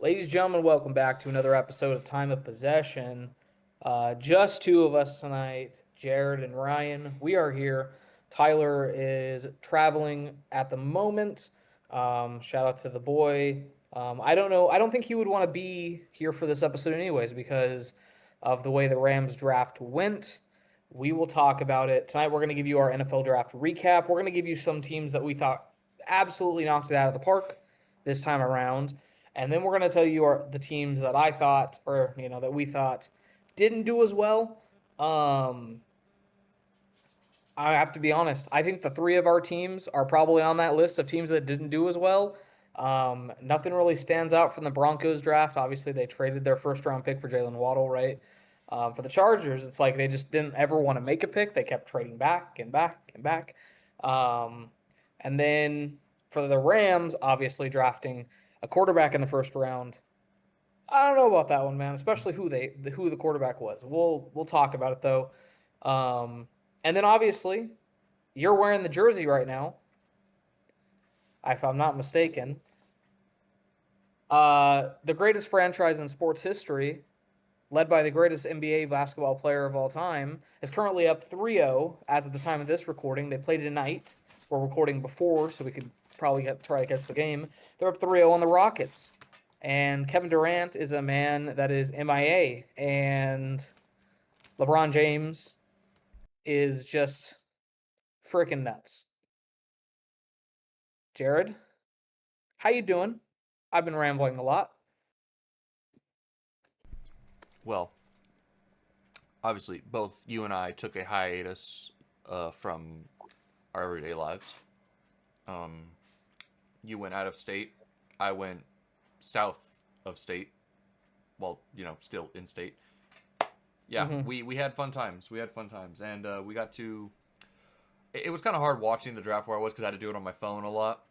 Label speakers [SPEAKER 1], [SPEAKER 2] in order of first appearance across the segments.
[SPEAKER 1] Ladies and gentlemen, welcome back to another episode of Time of Possession. Just two of us tonight, Jared and Ryan. We are here. Tyler is traveling at the moment. Shout out to the boy. I don't know. I don't think he would want to be here for this episode, anyways, because of the way the Rams draft went. We will talk about it tonight. We're going to give you our NFL draft recap. We're going to give you some teams that we thought absolutely knocked it out of the park this time around. And then we're going to tell you the teams that I thought, or that we thought didn't do as well. Um, I have to be honest. I think the three of our teams are probably on that list of teams that didn't do as well. Nothing really stands out from the Broncos draft. Obviously, they traded their first round pick for Jalen Waddle, right? For the Chargers, it's like they just didn't ever want to make a pick. They kept trading back and back and back. Um, and then for the Rams, obviously drafting a quarterback in the first round. I don't know about that one, man. Especially who the quarterback was. We'll talk about it though. And then obviously you're wearing the jersey right now, if I'm not mistaken. The greatest franchise in sports history, led by the greatest NBA basketball player of all time, is currently up 3-0 as of the time of this recording. They played tonight. We're recording before, so we could probably try to catch the game. They're up 3-0 on the Rockets. And Kevin Durant is a man that is MIA. And LeBron James is just freaking nuts. Jared, how you doing? I've been rambling a lot.
[SPEAKER 2] Well, obviously, both you and I took a hiatus from our everyday lives. Um, you went out of state. I went south of state. Well, still in state. Yeah,
[SPEAKER 1] Mm-hmm.
[SPEAKER 2] we had fun times. We had fun times, and we got to. It was kind of hard watching the draft where I was because I had to do it on my phone a lot.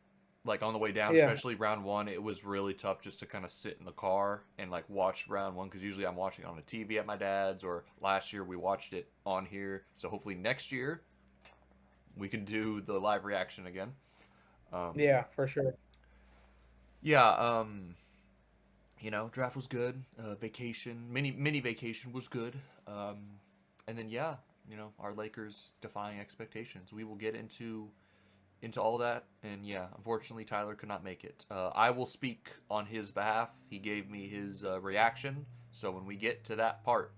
[SPEAKER 2] Like on the way down,
[SPEAKER 1] Yeah.
[SPEAKER 2] especially round one, it was really tough just to kind of sit in the car and like watch round one because usually I'm watching it on the TV at my dad's, or last year we watched it on here. So hopefully next year we can do the live reaction again. Um,
[SPEAKER 1] Yeah, for sure.
[SPEAKER 2] yeah, draft was good. Vacation, mini vacation was good. And then yeah, our Lakers defying expectations. We will get into all that, and yeah, unfortunately, Tyler could not make it. I will speak on his behalf. He gave me his reaction, so when we get to that part,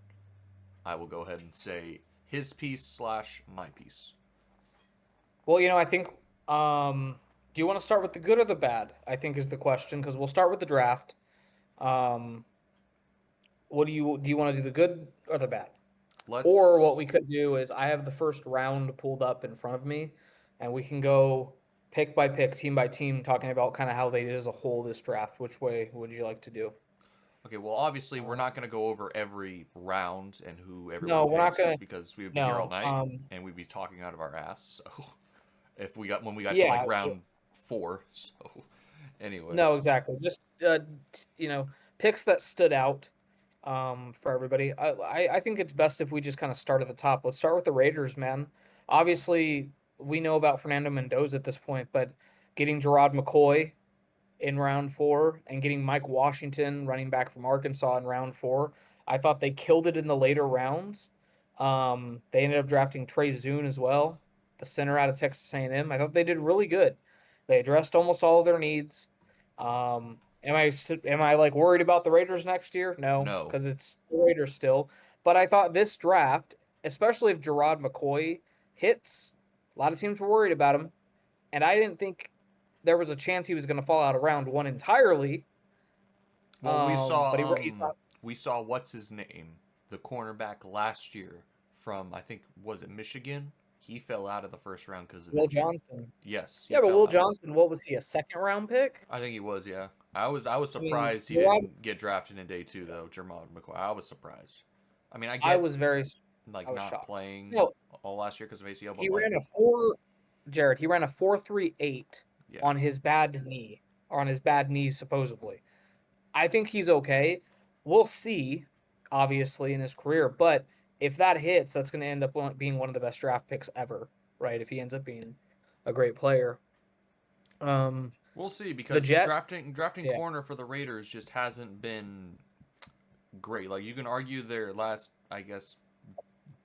[SPEAKER 2] I will go ahead and say his piece slash my piece.
[SPEAKER 1] Well, I think do you want to start with the good or the bad? I think is the question because we'll start with the draft. Um, what do you want to do the good or the bad? Or what
[SPEAKER 2] Let's
[SPEAKER 1] we could do is I have the first round pulled up in front of me, and we can go pick by pick, team by team, talking about kind of how they did as a whole this draft. Which way would you like to do?
[SPEAKER 2] Okay, well, obviously, we're
[SPEAKER 1] Uh,
[SPEAKER 2] not going to go over every round and who everyone
[SPEAKER 1] no, we're not
[SPEAKER 2] picked
[SPEAKER 1] gonna.
[SPEAKER 2] because we would be here all
[SPEAKER 1] No.
[SPEAKER 2] night and we'd be talking out of our ass. So, if we got when we got to like
[SPEAKER 1] Yeah.
[SPEAKER 2] round four, so anyway,
[SPEAKER 1] No, exactly. Just picks that stood out for everybody. I think it's best if we just kind of start at the top. Let's start with the Raiders, man. Obviously, we know about Fernando Mendoza at this point, but getting Gerard McCoy in round four and getting Mike Washington, running back from Arkansas, in round four, I thought they killed it in the later rounds. They ended up drafting Trey Zune as well, the center out of Texas A&M. I thought they did really good. They addressed almost all of their needs. Am I like worried about the Raiders next year? No,
[SPEAKER 2] no.
[SPEAKER 1] because it's the Raiders still. But I thought this draft, especially if Gerard McCoy hits, a lot of teams were worried about him, and I didn't think there was a chance he was going to fall out of round one entirely.
[SPEAKER 2] Well,
[SPEAKER 1] But he
[SPEAKER 2] we saw what's his name, the cornerback last year from I think was it Michigan. He fell out of the first round because of
[SPEAKER 1] Will
[SPEAKER 2] injury.
[SPEAKER 1] Johnson.
[SPEAKER 2] Yes, he
[SPEAKER 1] Yeah, but
[SPEAKER 2] fell
[SPEAKER 1] Will
[SPEAKER 2] out.
[SPEAKER 1] Johnson, what was he, a second round pick?
[SPEAKER 2] I think he was. Yeah, I was
[SPEAKER 1] I mean,
[SPEAKER 2] surprised he didn't get drafted in day two though. Jermod McCoy. I was surprised. I mean, I
[SPEAKER 1] I
[SPEAKER 2] get
[SPEAKER 1] was very, I
[SPEAKER 2] like
[SPEAKER 1] was
[SPEAKER 2] not
[SPEAKER 1] shocked.
[SPEAKER 2] playing
[SPEAKER 1] No,
[SPEAKER 2] all last year because of ACL, but
[SPEAKER 1] he
[SPEAKER 2] like
[SPEAKER 1] ran a four, Jared. He ran a 4.38
[SPEAKER 2] yeah.
[SPEAKER 1] on his bad knee, or on his bad knees supposedly. I think he's okay. We'll see, obviously, in his career. But if that hits, that's going to end up being one of the best draft picks ever, right? If he ends up being a great player.
[SPEAKER 2] We'll see
[SPEAKER 1] The
[SPEAKER 2] because
[SPEAKER 1] Jet,
[SPEAKER 2] drafting
[SPEAKER 1] yeah,
[SPEAKER 2] corner for the Raiders just hasn't been great. Like you can argue their last, I guess,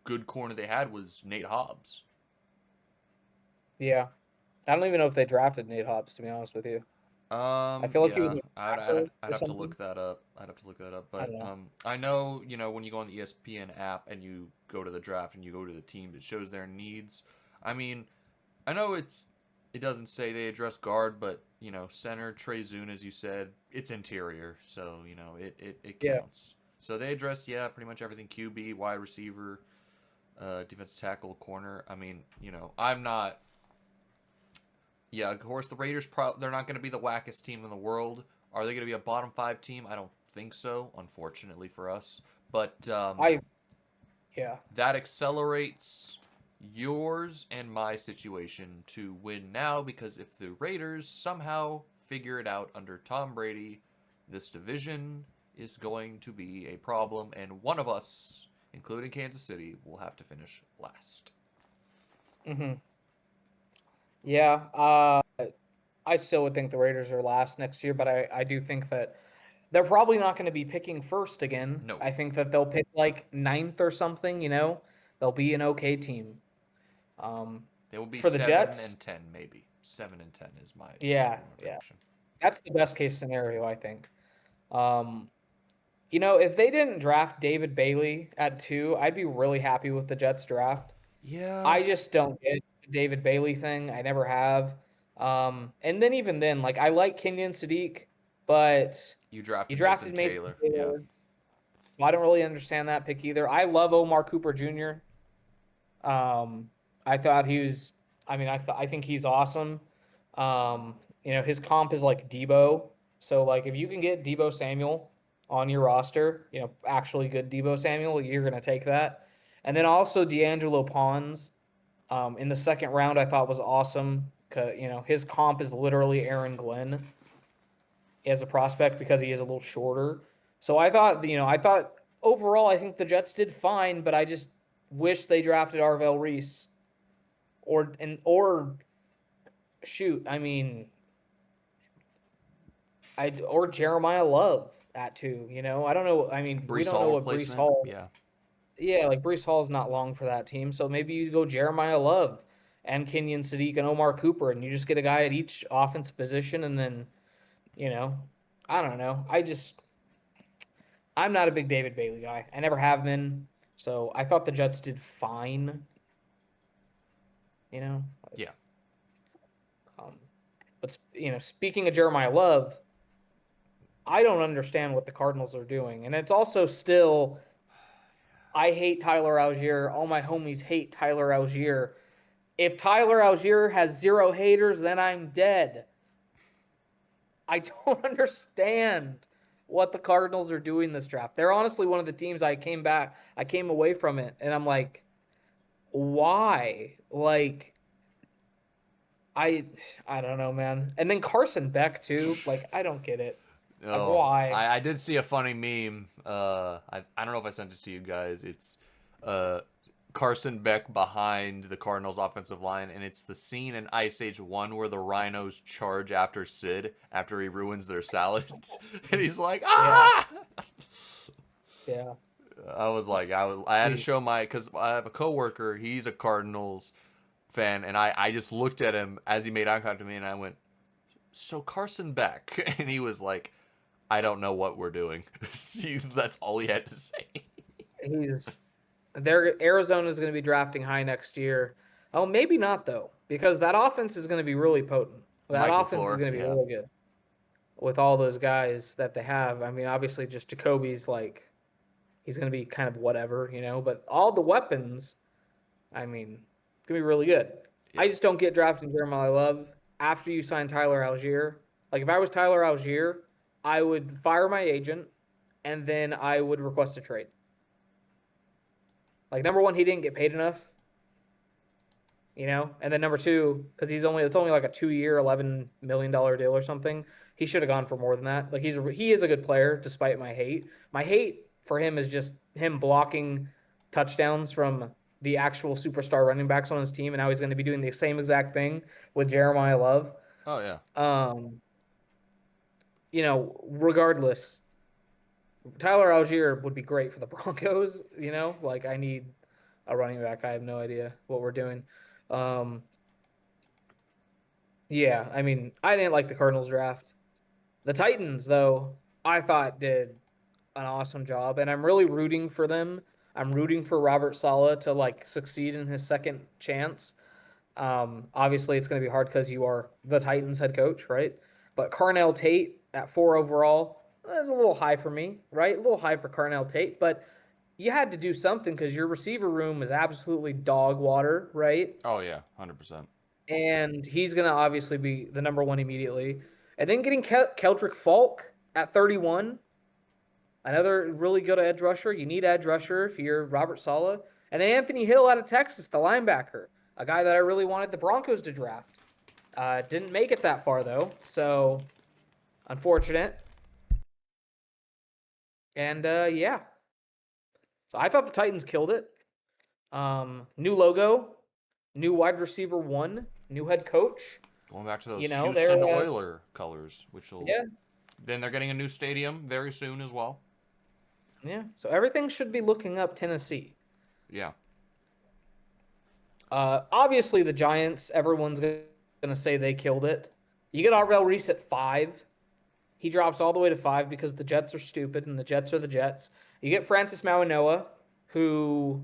[SPEAKER 2] good corner they had was Nate Hobbs.
[SPEAKER 1] yeah. I don't even know if they drafted Nate Hobbs, to be honest with you. I feel like he was
[SPEAKER 2] Yeah,
[SPEAKER 1] a backer
[SPEAKER 2] I'd
[SPEAKER 1] or
[SPEAKER 2] have to
[SPEAKER 1] something.
[SPEAKER 2] look that up. I'd have to look that up.
[SPEAKER 1] I
[SPEAKER 2] But
[SPEAKER 1] don't know.
[SPEAKER 2] I know when you go on the ESPN app and you go to the draft and you go to the teams, it shows their needs. I mean, I know it doesn't say they address guard, but center Trey Zune, as you said, it's interior, so it
[SPEAKER 1] Yeah.
[SPEAKER 2] counts. So they addressed pretty much everything: QB, wide receiver, defensive tackle, corner. I mean, I'm not. Yeah, of course the Raiders. They're not going to be the wackest team in the world. Are they going to be a bottom five team? I don't think so, unfortunately for us. But
[SPEAKER 1] I yeah.
[SPEAKER 2] that accelerates yours and my situation to win now because if the Raiders somehow figure it out under Tom Brady, this division is going to be a problem, and one of us, including Kansas City, will have to finish last.
[SPEAKER 1] Mhm. Yeah. I still would think the Raiders are last next year, but I do think that they're probably not going to be picking first again.
[SPEAKER 2] No,
[SPEAKER 1] I think that they'll pick like ninth or something. They'll be an okay team. Um,
[SPEAKER 2] they will be
[SPEAKER 1] for the
[SPEAKER 2] 7 and
[SPEAKER 1] Jets,
[SPEAKER 2] 10, maybe 7 and 10 is my
[SPEAKER 1] yeah, yeah,
[SPEAKER 2] prediction.
[SPEAKER 1] that's the best case scenario, I think. Um, if they didn't draft David Bailey at 2, I'd be really happy with the Jets draft.
[SPEAKER 2] Yeah,
[SPEAKER 1] I just don't get the David Bailey thing. I never have. And then even then, like I like Kenyon Sadiq, but
[SPEAKER 2] you
[SPEAKER 1] you
[SPEAKER 2] drafted
[SPEAKER 1] drafted
[SPEAKER 2] Mason
[SPEAKER 1] Mason
[SPEAKER 2] Taylor. Yeah,
[SPEAKER 1] Taylor. So I don't really understand that pick either. I love Omar Cooper Jr. Um, I thought he was. I mean, I think he's awesome. His comp is like Debo. So like, if you can get Debo Samuel on your roster, actually good Debo Samuel, you're gonna take that. And then also D'Angelo Pons, in the second round, I thought was awesome. His comp is literally Aaron Glenn as a prospect because he is a little shorter. So I thought overall, I think the Jets did fine, but I just wish they drafted Arvell Reese or shoot, I mean, or Jeremiah Love at 2. I don't know. I mean, we
[SPEAKER 2] Brees
[SPEAKER 1] don't know
[SPEAKER 2] Hall
[SPEAKER 1] what Brees
[SPEAKER 2] replacement.
[SPEAKER 1] Hall.
[SPEAKER 2] Yeah,
[SPEAKER 1] Yeah, like Brees Hall's not long for that team, so maybe you go Jeremiah Love and Kenyon Sadiq and Omar Cooper, and you just get a guy at each offense position, and then you know, I don't know. I'm not a big David Bailey guy. I never have been. So I thought the Jets did fine. You know,
[SPEAKER 2] yeah.
[SPEAKER 1] um, but speaking of Jeremiah Love, I don't understand what the Cardinals are doing, and it's also still I hate Tyler Algier. All my homies hate Tyler Algier. If Tyler Algier has zero haters, then I'm dead. I don't understand what the Cardinals are doing this draft. They're honestly one of the teams I came away from it, and I'm like, why? Like, I I don't know, man. And then Carson Beck too. Like, I don't get it.
[SPEAKER 2] Oh,
[SPEAKER 1] Why?
[SPEAKER 2] I did see a funny meme. I don't know if I sent it to you guys. It's uh, Carson Beck behind the Cardinals' offensive line, and it's the scene in Ice Age 1 where the Rhinos charge after Sid after he ruins their salad. And he's like,
[SPEAKER 1] Yeah,
[SPEAKER 2] ah!
[SPEAKER 1] yeah.
[SPEAKER 2] I had to
[SPEAKER 1] Jeez.
[SPEAKER 2] show because I have a coworker, he's a Cardinals fan, and I just looked at him as he made eye contact with me, and I went, so Carson Beck. And he was like, I don't know what we're doing. See, that's all he had to say.
[SPEAKER 1] He's Arizona's going to be drafting high next year. Oh, maybe not though, because that offense is going to be really potent. That
[SPEAKER 2] Mike
[SPEAKER 1] offense is
[SPEAKER 2] LaFleur,
[SPEAKER 1] going to be
[SPEAKER 2] yeah.
[SPEAKER 1] really good with all those guys that they have. I mean, obviously, just Jacoby's like he's going to be kind of whatever, but all the weapons, I mean, it's going to be really good. I
[SPEAKER 2] Yeah.
[SPEAKER 1] just don't get drafting Jeremiah Love after you sign Tyler Algier. Like, if I was Tyler Algier, I would fire my agent and then I would request a trade. Like, number one, he didn't get paid enough, and then number two, because it's only like a 2 year, $11 million deal or something. He should have gone for more than that. Like he is a good player, despite my hate. My hate for him is just him blocking touchdowns from the actual superstar running backs on his team, and now he's going to be doing the same exact thing with Jeremiah Love.
[SPEAKER 2] Oh yeah.
[SPEAKER 1] regardless, Tyler Algier would be great for the Broncos. Like I need a running back. I have no idea what we're doing. Um, yeah, I mean, I didn't like the Cardinals draft. The Titans, though, I thought did an awesome job, and I'm really rooting for them. I'm rooting for Robert Saleh to like succeed in his second chance. Obviously, it's going to be hard because you are the Titans head coach, right? But Carnell Tate at 4 overall is a little high for me, right? A little high for Carnell Tate, but you had to do something because your receiver room is absolutely dog water, right?
[SPEAKER 2] Oh yeah, 100%.
[SPEAKER 1] And he's going to obviously be the number one immediately. And then getting Keldrick Falk at 31, another really good edge rusher. You need edge rusher if you're Robert Saleh. And then Anthony Hill out of Texas, the linebacker, a guy that I really wanted the Broncos to draft. Didn't make it that far, though. So, unfortunate. And yeah. So I thought the Titans killed it. New logo, new wide receiver one, new head coach.
[SPEAKER 2] Going back to those
[SPEAKER 1] They're
[SPEAKER 2] Houston Oiler colors, which will
[SPEAKER 1] yeah,
[SPEAKER 2] then they're getting a new stadium very soon as well.
[SPEAKER 1] yeah. So everything should be looking up Tennessee.
[SPEAKER 2] Yeah.
[SPEAKER 1] Obviously, the Giants, everyone's going to say they killed it. You get Arvell Reese at 5. He drops all the way to 5 because the Jets are stupid and the Jets are the Jets. You get Francis Mauigoa, who,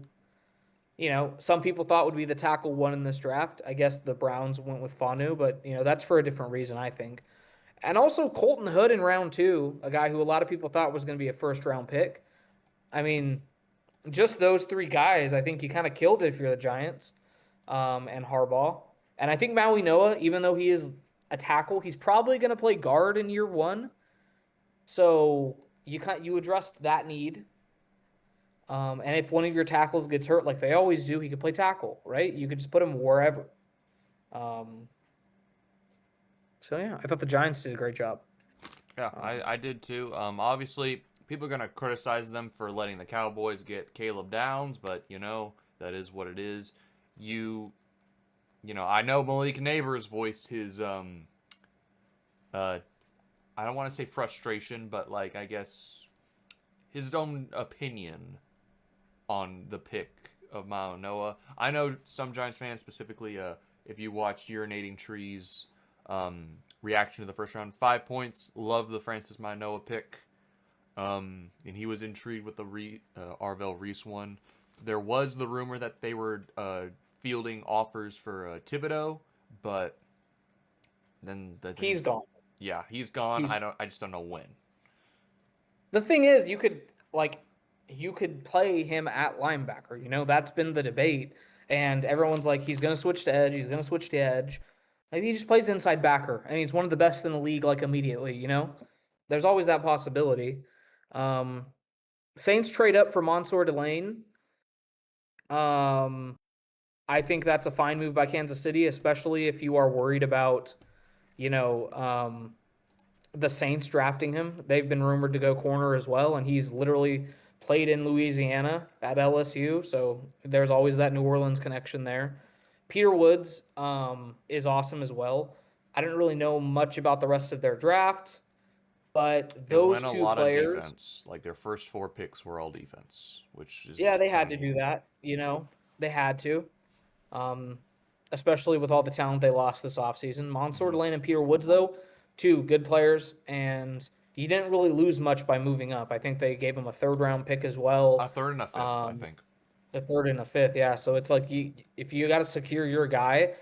[SPEAKER 1] some people thought would be the tackle one in this draft. I guess the Browns went with Fanu, but, that's for a different reason, I think. And also Colton Hood in round 2, a guy who a lot of people thought was going to be a first-round pick. I mean, just those 3 guys, I think you kind of killed it if you're the Giants. And Harbaugh. And I think Maui Noah, even though he is a tackle, he's probably going to play guard in year 1. So you addressed that need. And if one of your tackles gets hurt, like they always do, he could play tackle, right? You could just put him wherever. Um, so yeah, I thought the Giants did a great job.
[SPEAKER 2] Yeah, I did too. Obviously, people are gonna criticize them for letting the Cowboys get Caleb Downs, but that is what it is. I know Malik Neighbors voiced his I don't want to say frustration, but like I guess his own opinion on the pick of Noah. I know some Giants fans specifically, if you watched Urinating Trees reaction to the first round, 5 points, love the Francis Noah pick. And he was intrigued with the Arvell Reese one. There was the rumor that they were fielding offers for Thibodeau, but then
[SPEAKER 1] He's gone.
[SPEAKER 2] Yeah, he's gone.
[SPEAKER 1] He's
[SPEAKER 2] I just don't know when.
[SPEAKER 1] The thing is, you could play him at linebacker. That's been the debate, and everyone's like, he's gonna switch to edge. He's gonna switch to edge. Maybe he just plays inside backer, and he's one of the best in the league, like immediately. There's always that possibility. Um, Saints trade up for Mansour Delane. Um, I think that's a fine move by Kansas City, especially if you are worried about, you know, um, the Saints drafting him. They've been rumored to go corner as well, and he's literally played in Louisiana at LSU, so there's always that New Orleans connection there. Peter Woods is awesome as well. I didn't really know much about the rest of their draft, but
[SPEAKER 2] It
[SPEAKER 1] those
[SPEAKER 2] went a
[SPEAKER 1] two
[SPEAKER 2] lot of
[SPEAKER 1] players,
[SPEAKER 2] defense. Like their first 4 picks were all defense, which
[SPEAKER 1] yeah,
[SPEAKER 2] is
[SPEAKER 1] they
[SPEAKER 2] kind
[SPEAKER 1] had
[SPEAKER 2] of
[SPEAKER 1] to
[SPEAKER 2] neat.
[SPEAKER 1] do that. They had to, um, especially with all the talent they lost this offseason. Mansour
[SPEAKER 2] Hmm.
[SPEAKER 1] Delane and Peter Woods, though, two good players, and you didn't really lose much by moving up. I think they gave him a third round pick as
[SPEAKER 2] A
[SPEAKER 1] well,
[SPEAKER 2] third and a fifth, I
[SPEAKER 1] um,
[SPEAKER 2] think.
[SPEAKER 1] a third and a fifth. Yeah, so it's like if you got to secure your guy,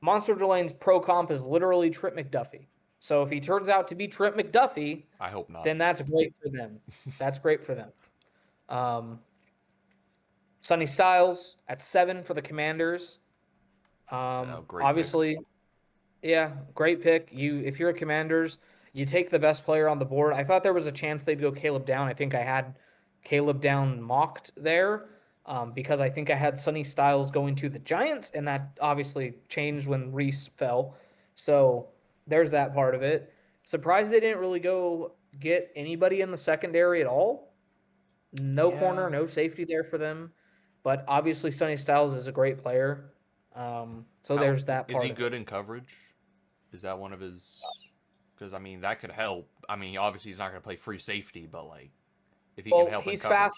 [SPEAKER 1] Mansour Delane's pro comp is literally Trip McDuffie. So if he turns out to be Trip McDuffie,
[SPEAKER 2] I hope not.
[SPEAKER 1] then that's great for them. That's great for them. Um, Sonny Styles at 7 for the Commanders.
[SPEAKER 2] Great pick.
[SPEAKER 1] Obviously, yeah, great pick. If you're a Commanders, you take the best player on the board. I thought there was a chance they'd go Caleb Down. I think I had Caleb Down mocked there because I think I had Sonny Styles going to the Giants, and that obviously changed when Reese fell. So there's that part of it. Surprised they didn't really go get anybody in the secondary at all. No corner,
[SPEAKER 2] Yeah.
[SPEAKER 1] no safety there for them. But obviously, Sonny Styles is a great player. So
[SPEAKER 2] How
[SPEAKER 1] there's that
[SPEAKER 2] is
[SPEAKER 1] part
[SPEAKER 2] he
[SPEAKER 1] of it.
[SPEAKER 2] good in coverage? Is that one of his because I mean that could help. I mean, obviously he's not going to play free safety, but like if he can
[SPEAKER 1] Well,
[SPEAKER 2] help in coverage.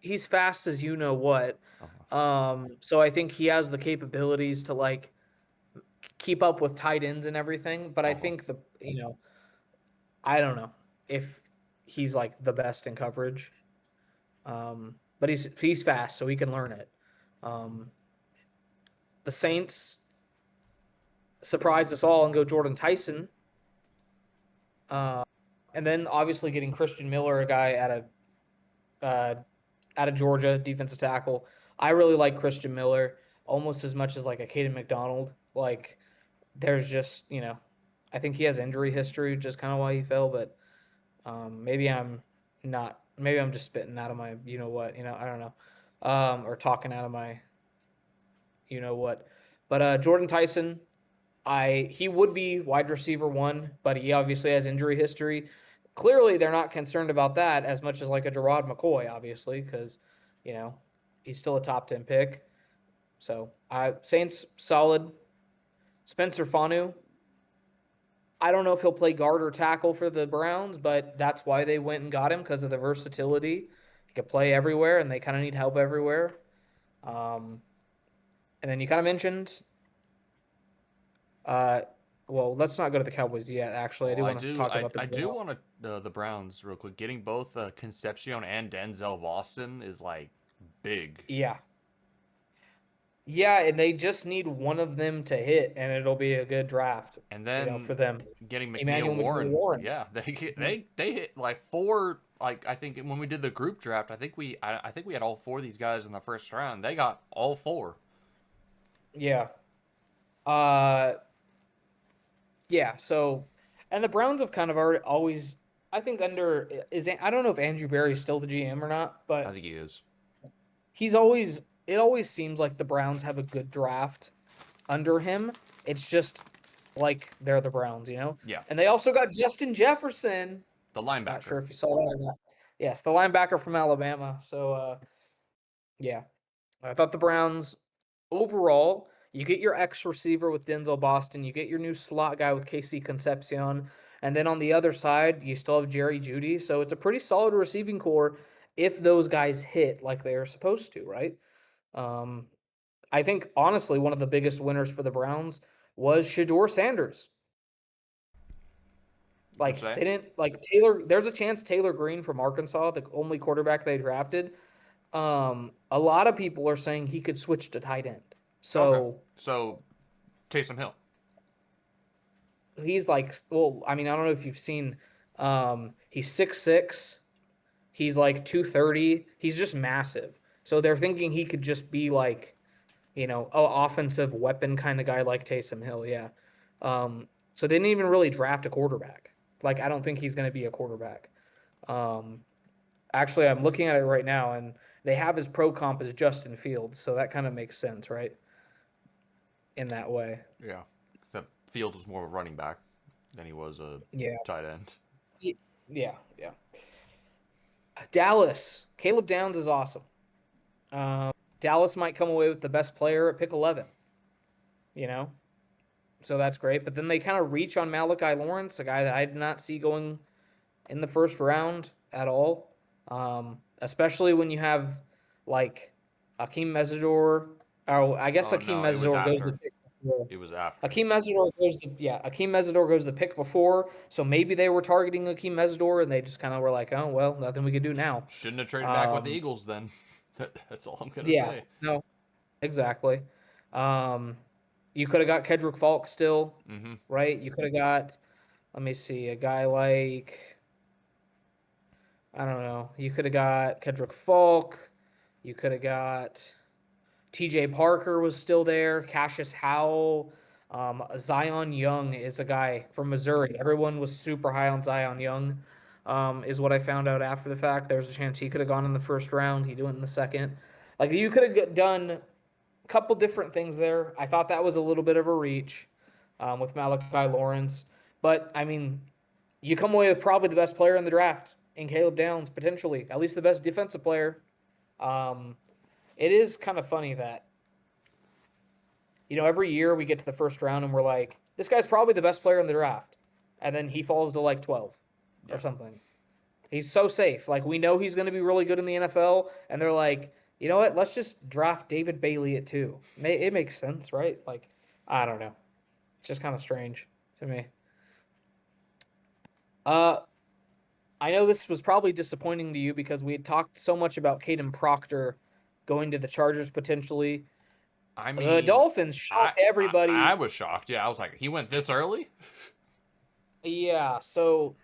[SPEAKER 1] he's fast as you know what.
[SPEAKER 2] Uh-huh.
[SPEAKER 1] So I think he has the capabilities to like keep up with tight ends and everything. But I
[SPEAKER 2] Uh-huh.
[SPEAKER 1] think I don't know if he's like the best in coverage. But he's fast, so he can learn it. Um, the Saints surprised us all and go Jordan Tyson. Uh, and then obviously getting Christian Miller, a guy uh, out of Georgia, defensive tackle. I really like Christian Miller almost as much as like a Caden McDonald. Like there's just I think he has injury history, just kind of why he fell. But maybe I'm not. Maybe I'm just spitting out of my what. I don't know, or talking out of my what. But Jordan Tyson, he would be wide receiver one, but he obviously has injury history. Clearly, they're not concerned about that as much as like a Gerard McCoy, obviously, because you know he's still a top 10 pick. So Saints solid. Spencer Fanu, I don't know if he'll play guard or tackle for the Browns, but that's why they went and got him because of the versatility. He could play everywhere, and they kind of need help everywhere. Um, and then you kind of mentioned, uh, well, let's not go to the Cowboys yet. Actually, I
[SPEAKER 2] Well,
[SPEAKER 1] do want to talk about the
[SPEAKER 2] I do
[SPEAKER 1] Browns.
[SPEAKER 2] want to the Browns real quick. Getting both Concepcion and Denzel Boston is like big,
[SPEAKER 1] Yeah, yeah, and they just need one of them to hit, and it'll be a good draft,
[SPEAKER 2] and then
[SPEAKER 1] for them.
[SPEAKER 2] getting McNeil
[SPEAKER 1] Emmanuel McNeil
[SPEAKER 2] Warren.
[SPEAKER 1] Warren.
[SPEAKER 2] Yeah,
[SPEAKER 1] Mhm.
[SPEAKER 2] they hit like four. Like I think when we did the group draft, I think we had all four of these guys in the first round. They got all four.
[SPEAKER 1] Yeah. Uh, yeah. So, and the Browns have kind of already always, I think I don't know if Andrew Berry's still the GM or not,
[SPEAKER 2] I
[SPEAKER 1] but
[SPEAKER 2] think he is.
[SPEAKER 1] he's always, it always seems like the Browns have a good draft under him. It's just like they're the Browns.
[SPEAKER 2] Yeah,
[SPEAKER 1] And they also got Justin Jefferson.
[SPEAKER 2] the
[SPEAKER 1] Not
[SPEAKER 2] linebacker.
[SPEAKER 1] sure if you saw that or not. Yes, the linebacker from Alabama. So, yeah, I thought the Browns overall, you get your X receiver with Denzel Boston, you get your new slot guy with KC Concepcion, and then on the other side, you still have Jerry Judy. So it's a pretty solid receiving core if those guys hit like they are supposed to, right? Um, I think honestly, one of the biggest winners for the Browns was Shador Sanders.
[SPEAKER 2] You would
[SPEAKER 1] Like
[SPEAKER 2] say?
[SPEAKER 1] they didn't like Taylor. There's a chance Taylor Green from Arkansas, the only quarterback they drafted. A lot of people are saying he could switch to tight end.
[SPEAKER 2] Okay,
[SPEAKER 1] So
[SPEAKER 2] so Taysom Hill.
[SPEAKER 1] he's like, well, I mean, I don't know if you've seen. He's 6'6". He's like 230. He's just massive. So they're thinking he could just be like, a offensive weapon kind of guy like Taysom Hill. Yeah. So they didn't even really draft a quarterback. Like I don't think he's going to be a quarterback. Um, Actually, I'm looking at it right now, and they have his pro comp as Justin Fields, so that kind of makes sense, right? In that way.
[SPEAKER 2] Yeah, except Fields was more of a running back than he was a
[SPEAKER 1] Yeah.
[SPEAKER 2] tight end.
[SPEAKER 1] Yeah. Yeah. Dallas. Caleb Downs is awesome. Dallas might come away with the best player at pick 11, you know? So that's great. But then they kind of reach on Malachi Lawrence, a guy that I did not see going in the first round at all. Especially when you have like Akeem Mesidor. Oh, I guess
[SPEAKER 2] Oh
[SPEAKER 1] Akeem
[SPEAKER 2] no, it was
[SPEAKER 1] Mesidor goes the
[SPEAKER 2] after.
[SPEAKER 1] pick before.
[SPEAKER 2] It was after.
[SPEAKER 1] Akeem Mesidor goes the pick before. So maybe they were targeting Akeem Mesidor and they just kind of were like, oh well, nothing we can do now.
[SPEAKER 2] Shouldn't have traded back with the
[SPEAKER 1] Um,
[SPEAKER 2] Eagles then. That's all I'm gonna
[SPEAKER 1] yeah,
[SPEAKER 2] say.
[SPEAKER 1] no, exactly. Um, you could have got Kedrick Falk still,
[SPEAKER 2] Mm-hmm.
[SPEAKER 1] right? You could have got, let me see, a guy like, I don't know. You could have got Kedrick Falk. You could have got TJ Parker was still there. Cassius Howell. Zion Young is a guy from Missouri. Everyone was super high on Zion Young, is what I found out after the fact. There's a chance he could have gone in the first round. He went in the second. Like you could have done a couple different things there. I thought that was a little bit of a reach with Malachi Lawrence, but I mean, you come away with probably the best player in the draft in Caleb Downs, potentially, at least the best defensive player. Um, it is kind of funny that, every year we get to the first round and we're like, this guy's probably the best player in the draft. and then he falls to like 12 or
[SPEAKER 2] Yeah.
[SPEAKER 1] something. He's so safe. Like we know he's going to be really good in the NFL, and they're like, you know what? Let's just draft David Bailey at 2. It makes sense, right? Like I don't know. It's just kind of strange to me. Uh, I know this was probably disappointing to you because we had talked so much about Caden Proctor going to the Chargers potentially.
[SPEAKER 2] I
[SPEAKER 1] The
[SPEAKER 2] mean,
[SPEAKER 1] Dolphins shocked
[SPEAKER 2] I
[SPEAKER 1] everybody.
[SPEAKER 2] was shocked. Yeah, I was like, he went this early?
[SPEAKER 1] Yeah, so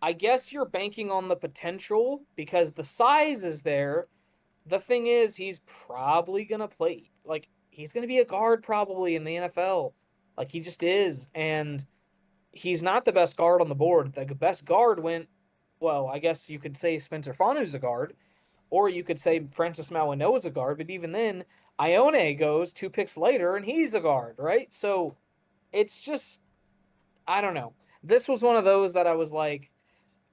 [SPEAKER 1] I guess you're banking on the potential because the size is there. The thing is, he's probably gonna play like he's gonna be a guard probably in the NFL. Like he just is, and he's not the best guard on the board. The best guard went, well, I guess you could say Spencer Fonu's a guard, or you could say Francis Mauigoa is a guard. But even then, Ione goes 2 picks later, and he's a guard, right? So it's just I don't know. This was one of those that I was like,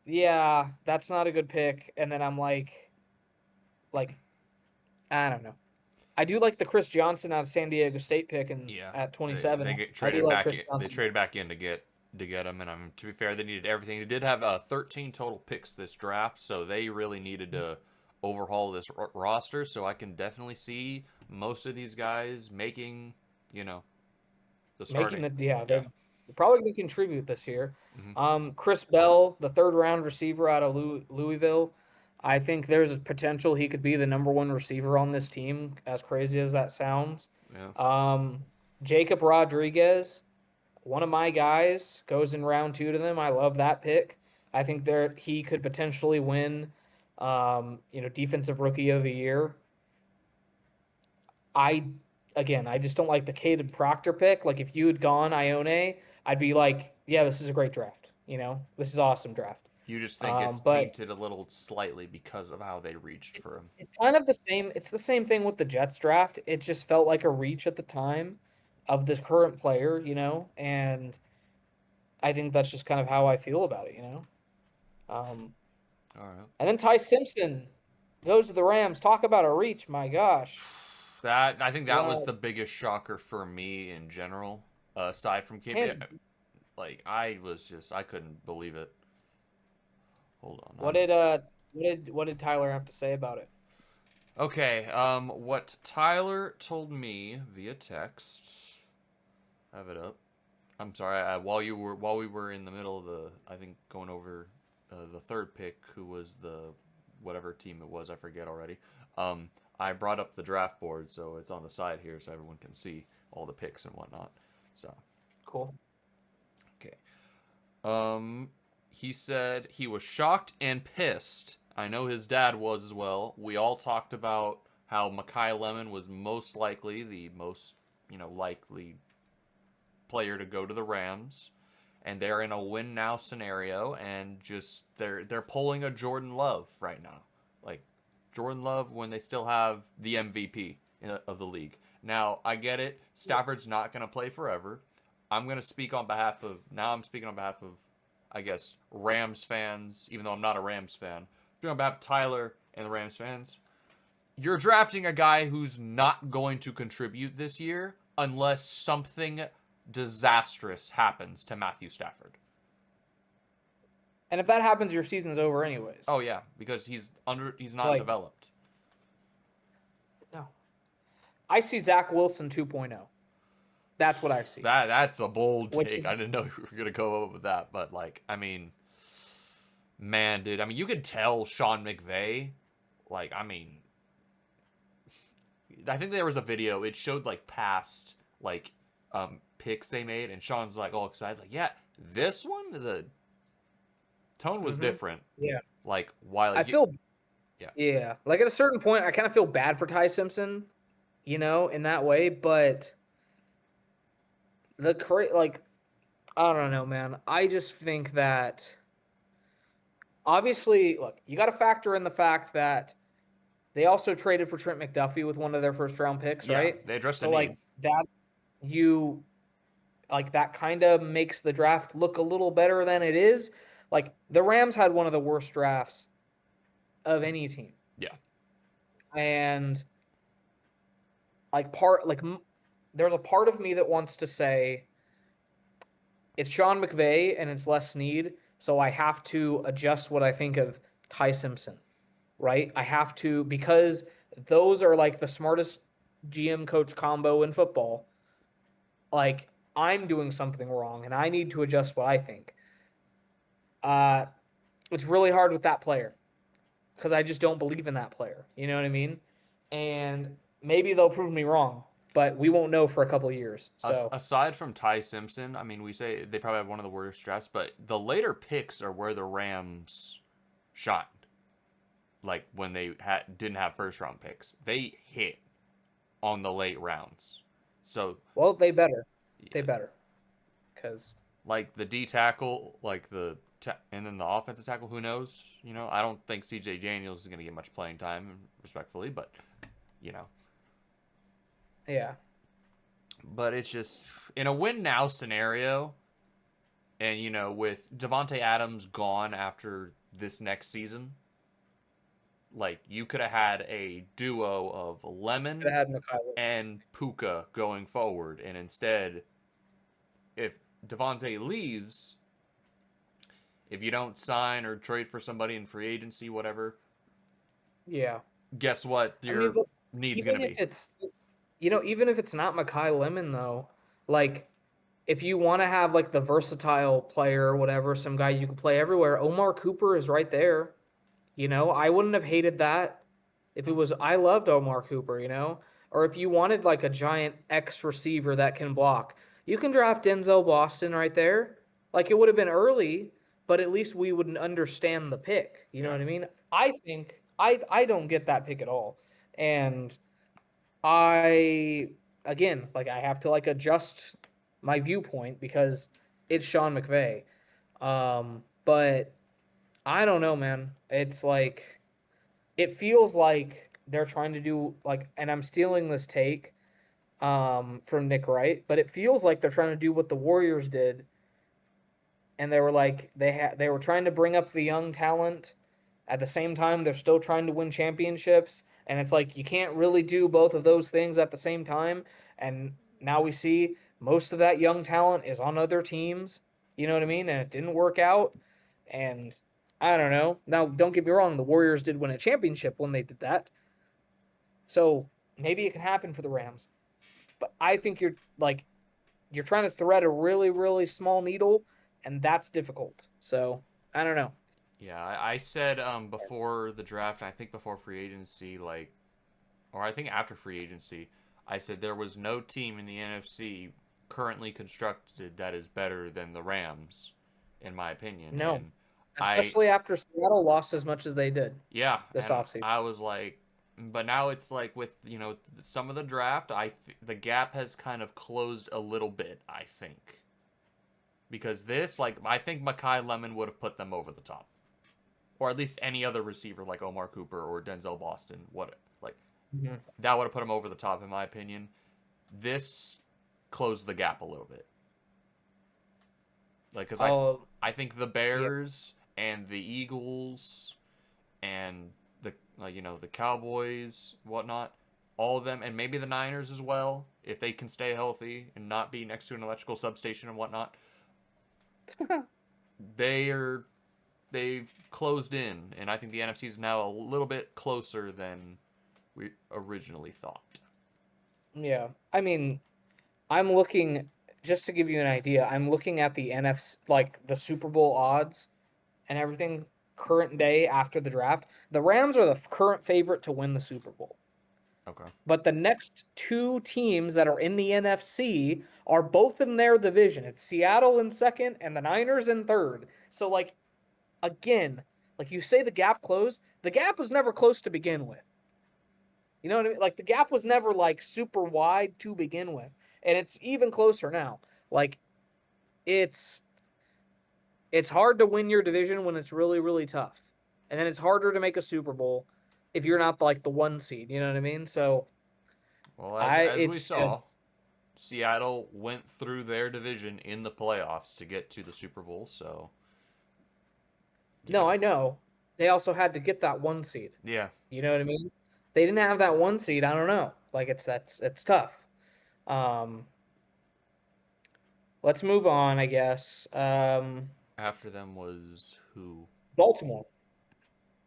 [SPEAKER 1] yeah, that's not a good pick, and then I'm like I don't know. I do like the Chris Johnson out of San Diego State pick and
[SPEAKER 2] Yeah,
[SPEAKER 1] at
[SPEAKER 2] they
[SPEAKER 1] 27.
[SPEAKER 2] get
[SPEAKER 1] I do
[SPEAKER 2] traded
[SPEAKER 1] like
[SPEAKER 2] back
[SPEAKER 1] Chris
[SPEAKER 2] in. They
[SPEAKER 1] Johnson.
[SPEAKER 2] traded back in to get him, and to be fair, they needed everything. They did have 13 total picks this draft, so they really needed to overhaul this roster. So I can definitely see most of these guys making, you know, the
[SPEAKER 1] Making
[SPEAKER 2] starting.
[SPEAKER 1] the yeah,
[SPEAKER 2] Yeah.
[SPEAKER 1] they're probably going to contribute this year.
[SPEAKER 2] Hmm.
[SPEAKER 1] Chris Bell, the third round receiver out of Louisville. I think there's a potential he could be the number one receiver on this team, as crazy as that sounds.
[SPEAKER 2] Yeah.
[SPEAKER 1] Um, Jacob Rodriguez, one of my guys, goes in round 2 to them. I love that pick. I think there he could potentially win, defensive rookie of the year. I I just don't like the Caden Proctor pick. Like if you had gone Ione, I'd be like, yeah, this is a great draft. This is awesome draft.
[SPEAKER 2] You just think it's
[SPEAKER 1] But
[SPEAKER 2] tainted a little slightly because of how they reached
[SPEAKER 1] it's
[SPEAKER 2] for him.
[SPEAKER 1] it's kind of the same. It's the same thing with the Jets draft. It just felt like a reach at the time of this current player, and I think that's just kind of how I feel about it. Um,
[SPEAKER 2] All right.
[SPEAKER 1] and then Ty Simpson goes to the Rams. Talk about a reach, my gosh.
[SPEAKER 2] That I think that was
[SPEAKER 1] Well,
[SPEAKER 2] the biggest shocker for me in general. Aside from Kim,
[SPEAKER 1] hands.
[SPEAKER 2] like I couldn't believe it. Hold on,
[SPEAKER 1] What did what did Tyler have to say about it?
[SPEAKER 2] okay. What Tyler told me via text. Have it up. I'm sorry. While we were in the middle of I think going over the third pick, who was the whatever team it was, I forget already. I brought up the draft board, so it's on the side here, so everyone can see all the picks and whatnot. So
[SPEAKER 1] Cool.
[SPEAKER 2] okay. He said he was shocked and pissed. I know his dad was as well. We all talked about how Makai Lemon was most likely the most, likely player to go to the Rams, and they're in a win now scenario, and just they're pulling a Jordan Love right now, like Jordan Love when they still have the MVP of the league. Now I get it. Stafford's not going to play forever. I'm speaking on behalf of I guess Rams fans, even though I'm not a Rams fan. Speaking on behalf of Tyler and the Rams fans, you're drafting a guy who's not going to contribute this year unless something disastrous happens to Matthew Stafford.
[SPEAKER 1] And if that happens, your season's over anyways.
[SPEAKER 2] Oh yeah, because he's not
[SPEAKER 1] Like,
[SPEAKER 2] developed.
[SPEAKER 1] no. I see Zach Wilson 2.0. That's what I see.
[SPEAKER 2] That's a bold
[SPEAKER 1] Which
[SPEAKER 2] take.
[SPEAKER 1] is
[SPEAKER 2] I didn't know you were gonna go up with that, but I mean, man, dude. I mean, you could tell Sean McVay. I mean, I think there was a video. It showed past picks they made, and Sean's all excited, yeah, this one the tone was different.
[SPEAKER 1] yeah.
[SPEAKER 2] While
[SPEAKER 1] I feel
[SPEAKER 2] yeah,
[SPEAKER 1] yeah. Like at a certain point I kind of feel bad for Ty Simpson, in that way, but I don't know, man. I just think that obviously, look, you got to factor in the fact that they also traded for Trent McDuffie with one of their first round picks,
[SPEAKER 2] yeah,
[SPEAKER 1] right?
[SPEAKER 2] they addressed the
[SPEAKER 1] So
[SPEAKER 2] need.
[SPEAKER 1] that you that kind of makes the draft look a little better than it is. Like the Rams had one of the worst drafts of any team.
[SPEAKER 2] Yeah,
[SPEAKER 1] And there's a part of me that wants to say it's Sean McVay and it's Les Snead, so I have to adjust what I think of Ty Simpson, right? I have to because those are like the smartest GM coach combo in football. Like I'm doing something wrong and I need to adjust what I think. Uh, it's really hard with that player because I just don't believe in that player. You know what I mean? And maybe they'll prove me wrong, but we won't know for a couple of years. So
[SPEAKER 2] Aside from Ty Simpson, I mean, we say they probably have one of the worst drafts, but the later picks are where the Rams shined. Like when they didn't have first round picks, they hit on the late rounds. So
[SPEAKER 1] well, they
[SPEAKER 2] yeah,
[SPEAKER 1] better because
[SPEAKER 2] like the D tackle, like and then the offensive tackle, who knows? You know, I don't think C.J. Daniels is going to get much playing time, respectfully, but you know,
[SPEAKER 1] yeah,
[SPEAKER 2] but it's just in a win now scenario, and you know, with Devonte Adams gone after this next season, like you could have had a duo of
[SPEAKER 1] could
[SPEAKER 2] Lemon
[SPEAKER 1] have had Mikhail.
[SPEAKER 2] and Puka going forward, and instead, if Devonte leaves, if you don't sign or trade for somebody in free agency, whatever,
[SPEAKER 1] Yeah,
[SPEAKER 2] guess what
[SPEAKER 1] I mean,
[SPEAKER 2] your
[SPEAKER 1] but
[SPEAKER 2] need's
[SPEAKER 1] even
[SPEAKER 2] gonna
[SPEAKER 1] if
[SPEAKER 2] be?
[SPEAKER 1] it's even if it's not Mikhail Lemon though, like if you want to have like the versatile player or whatever, some guy you can play everywhere, Omar Cooper is right there. I wouldn't have hated that if it was I loved Omar Cooper, or if you wanted like a giant X receiver that can block, you can draft Denzel Boston right there. Like it would have been early, but at least we wouldn't understand the pick. You know
[SPEAKER 2] Yeah,
[SPEAKER 1] what I mean? I think I don't get that pick at all. And I again, like I have to like adjust my viewpoint because it's Sean McVay. But I don't know, man. It's like it feels like they're trying to do like, and I'm stealing this take from Nick Wright, but it feels like they're trying to do what the Warriors did, and they were like they were trying to bring up the young talent at the same time they're still trying to win championships, and it's like you can't really do both of those things at the same time. And now we see most of that young talent is on other teams. You know what I mean? And it didn't work out. And I don't know. Now, don't get me wrong, the Warriors did win a championship when they did that. So maybe it can happen for the Rams. But I think you're trying to thread a really, really small needle, and that's difficult. So I don't know.
[SPEAKER 2] yeah. I said before the draft, and I think before free agency, like, or I think after free agency, I said there was no team in the NFC currently constructed that is better than the Rams, in my opinion.
[SPEAKER 1] No,
[SPEAKER 2] And I
[SPEAKER 1] especially after Seattle lost as much as they did
[SPEAKER 2] yeah,
[SPEAKER 1] this
[SPEAKER 2] and
[SPEAKER 1] offseason.
[SPEAKER 2] I was like, but now it's like with some of the draft, the gap has kind of closed a little bit. I think because this, like, I think Makai Lemon would have put them over the top, or at least any other receiver like Omar Cooper or Denzel Boston. What like
[SPEAKER 1] Mhm.
[SPEAKER 2] that would have put him over the top in my opinion. This closed the gap a little bit, like because
[SPEAKER 1] Oh,
[SPEAKER 2] I think the
[SPEAKER 1] yeah.
[SPEAKER 2] Bears and the Eagles and the the Cowboys, whatnot, all of them, and maybe the Niners as well, if they can stay healthy and not be next to an electrical substation and whatnot, they are they've closed in, and I think the NFC is now a little bit closer than we originally thought.
[SPEAKER 1] Yeah. I mean, I'm looking just to give you an idea. I'm looking at the NFC, like the Super Bowl odds and everything current day after the draft. The Rams are the current favorite to win the Super Bowl.
[SPEAKER 2] Okay.
[SPEAKER 1] But the next two teams that are in the NFC are both in their division. It's Seattle in second and the Niners in third. So, like, again, like you say, the gap closed. The gap was never close to begin with. You know what I mean? Like, the gap was never like super wide to begin with. And it's even closer now. Like, it's it's hard to win your division when it's really, really tough. And then it's harder to make a Super Bowl if you're not like the one seed. You know what I mean? So
[SPEAKER 2] Well, as we
[SPEAKER 1] it's just
[SPEAKER 2] saw, Seattle went through their division in the playoffs to get to the Super Bowl, so you
[SPEAKER 1] no,
[SPEAKER 2] know.
[SPEAKER 1] I know. They also had to get that one seed.
[SPEAKER 2] Yeah.
[SPEAKER 1] You know what I mean? They didn't have that one seed. I don't know. Like it's tough. Um, let's move on, I guess.
[SPEAKER 2] After them was who?
[SPEAKER 1] Baltimore,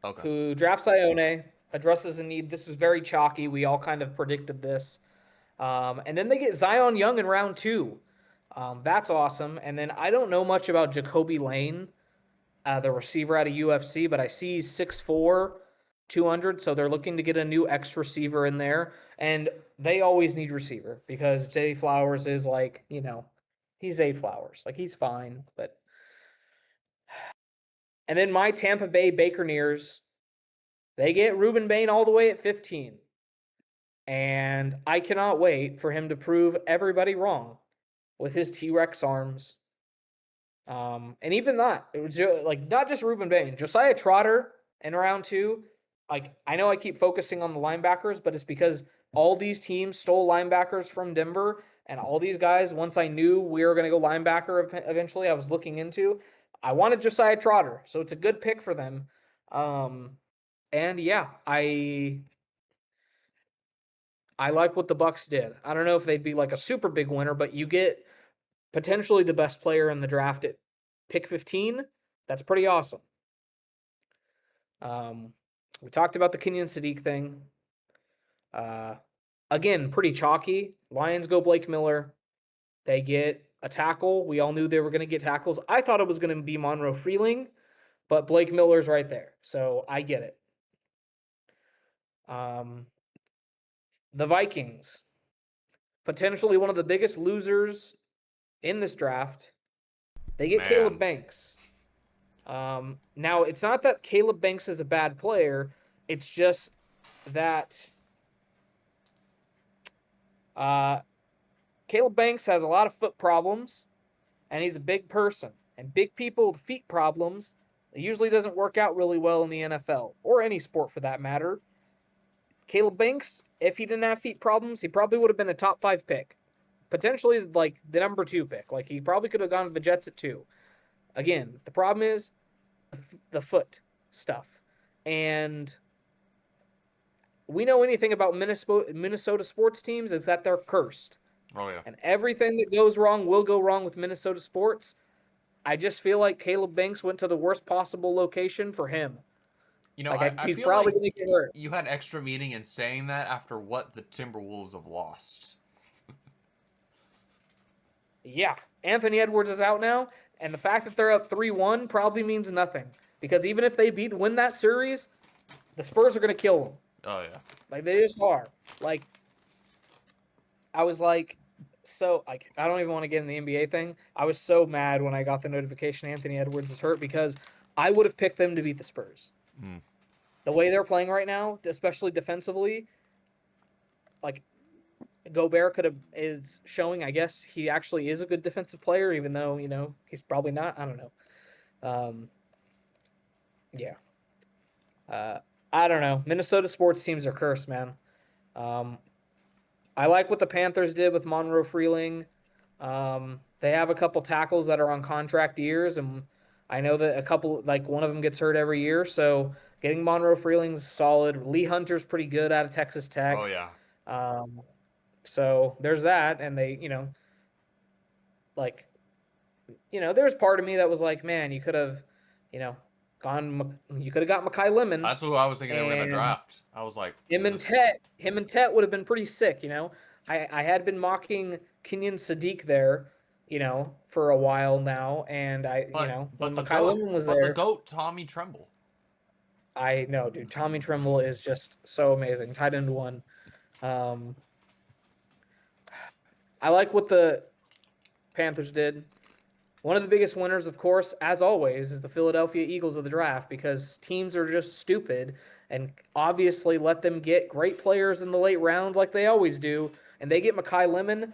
[SPEAKER 2] Okay.
[SPEAKER 1] who drafts Ione, addresses a need. This was very chalky. We all kind of predicted this. And then they get Zion Young in round two. That's awesome. And then I don't know much about Jacoby Lane, the receiver out of UFC, but I see he's 6'4", 200. So they're looking to get a new X receiver in there. And they always need receiver because Zay Flowers is like, he's Zay Flowers. Like, he's fine. And then my Tampa Bay Buccaneers, they get Ruben Bain all the way at 15. And I cannot wait for him to prove everybody wrong with his T-Rex arms. And even that, it was like not just Ruben Bain, Josiah Trotter in round two. Like, I know I keep focusing on the linebackers, but it's because all these teams stole linebackers from Denver, and all these guys. Once I knew we were going to go linebacker eventually, I was looking into. I wanted Josiah Trotter, so it's a good pick for them. And yeah, I like what the Bucks did. I don't know if they'd be like a super big winner, but you get potentially the best player in the draft at pick 15. That's pretty awesome. Um, we talked about the Kenyon Sadiq thing. Uh, again, pretty chalky. Lions go Blake Miller. They get a tackle. We all knew they were going to get tackles. I thought it was going to be Monroe Freeling, but Blake Miller's right there. So I get it. The Vikings, potentially one of the biggest losers in this draft. They get Caleb
[SPEAKER 2] Man.
[SPEAKER 1] Banks. Now, it's not that Caleb Banks is a bad player. It's just that Caleb Banks has a lot of foot problems, and he's a big person. And big people with feet problems, it usually doesn't work out really well in the NFL, or any sport for that matter. Caleb Banks, if he didn't have feet problems, he probably would have been a top 5 pick. Potentially, like, the number 2 pick. Like, he probably could have gone to the Jets at 2. Again, the problem is the foot stuff. And we know anything about Minnesota sports teams is that they're cursed.
[SPEAKER 2] Oh yeah.
[SPEAKER 1] And everything that goes wrong will go wrong with Minnesota sports. I just feel like Caleb Banks went to the worst possible location for him.
[SPEAKER 2] You know,
[SPEAKER 1] Like,
[SPEAKER 2] I
[SPEAKER 1] he's
[SPEAKER 2] feel
[SPEAKER 1] probably
[SPEAKER 2] like
[SPEAKER 1] going to get hurt.
[SPEAKER 2] you had extra meaning in saying that after what the Timberwolves have lost.
[SPEAKER 1] Yeah. Anthony Edwards is out now, and the fact that they're up 3-1 probably means nothing. Because even if they win that series, the Spurs are going to kill them.
[SPEAKER 2] Oh yeah.
[SPEAKER 1] Like, they just are. Like, I was like, I don't even want to get in the NBA thing. I was so mad when I got the notification Anthony Edwards is hurt because I would have picked them to beat the Spurs.
[SPEAKER 2] Mm.
[SPEAKER 1] The way they're playing right now, especially defensively, like, Gobert is showing. I guess he actually is a good defensive player, even though he's probably not. I don't know. Yeah. I don't know. Minnesota sports teams are cursed, man. Um, I like what the Panthers did with Monroe Freeling. They have a couple tackles that are on contract years, and I know that one of them gets hurt every year. So getting Monroe Freeling's solid. Lee Hunter's pretty good out of Texas
[SPEAKER 2] Oh
[SPEAKER 1] Tech.
[SPEAKER 2] yeah.
[SPEAKER 1] So there's that, and they, like, there's part of me that was like, man, you could have, you know, you could have got Makai Lemon,
[SPEAKER 2] That's who I was thinking they were gonna
[SPEAKER 1] and
[SPEAKER 2] draft. I was like,
[SPEAKER 1] him
[SPEAKER 2] is
[SPEAKER 1] and
[SPEAKER 2] this?
[SPEAKER 1] Tet would have been pretty sick. I had been mocking Kenyon Sadiq there, for a while now, and when Makai Lemon was
[SPEAKER 2] But the
[SPEAKER 1] there,
[SPEAKER 2] goat Tommy Tremble.
[SPEAKER 1] I know, dude, Tommy Tremble is just so amazing. Tight end one. Um, I like what the Panthers did. One of the biggest winners, of course, as always, is the Philadelphia Eagles of the draft because teams are just stupid and obviously let them get great players in the late rounds like they always do. And they get Makai Lemon.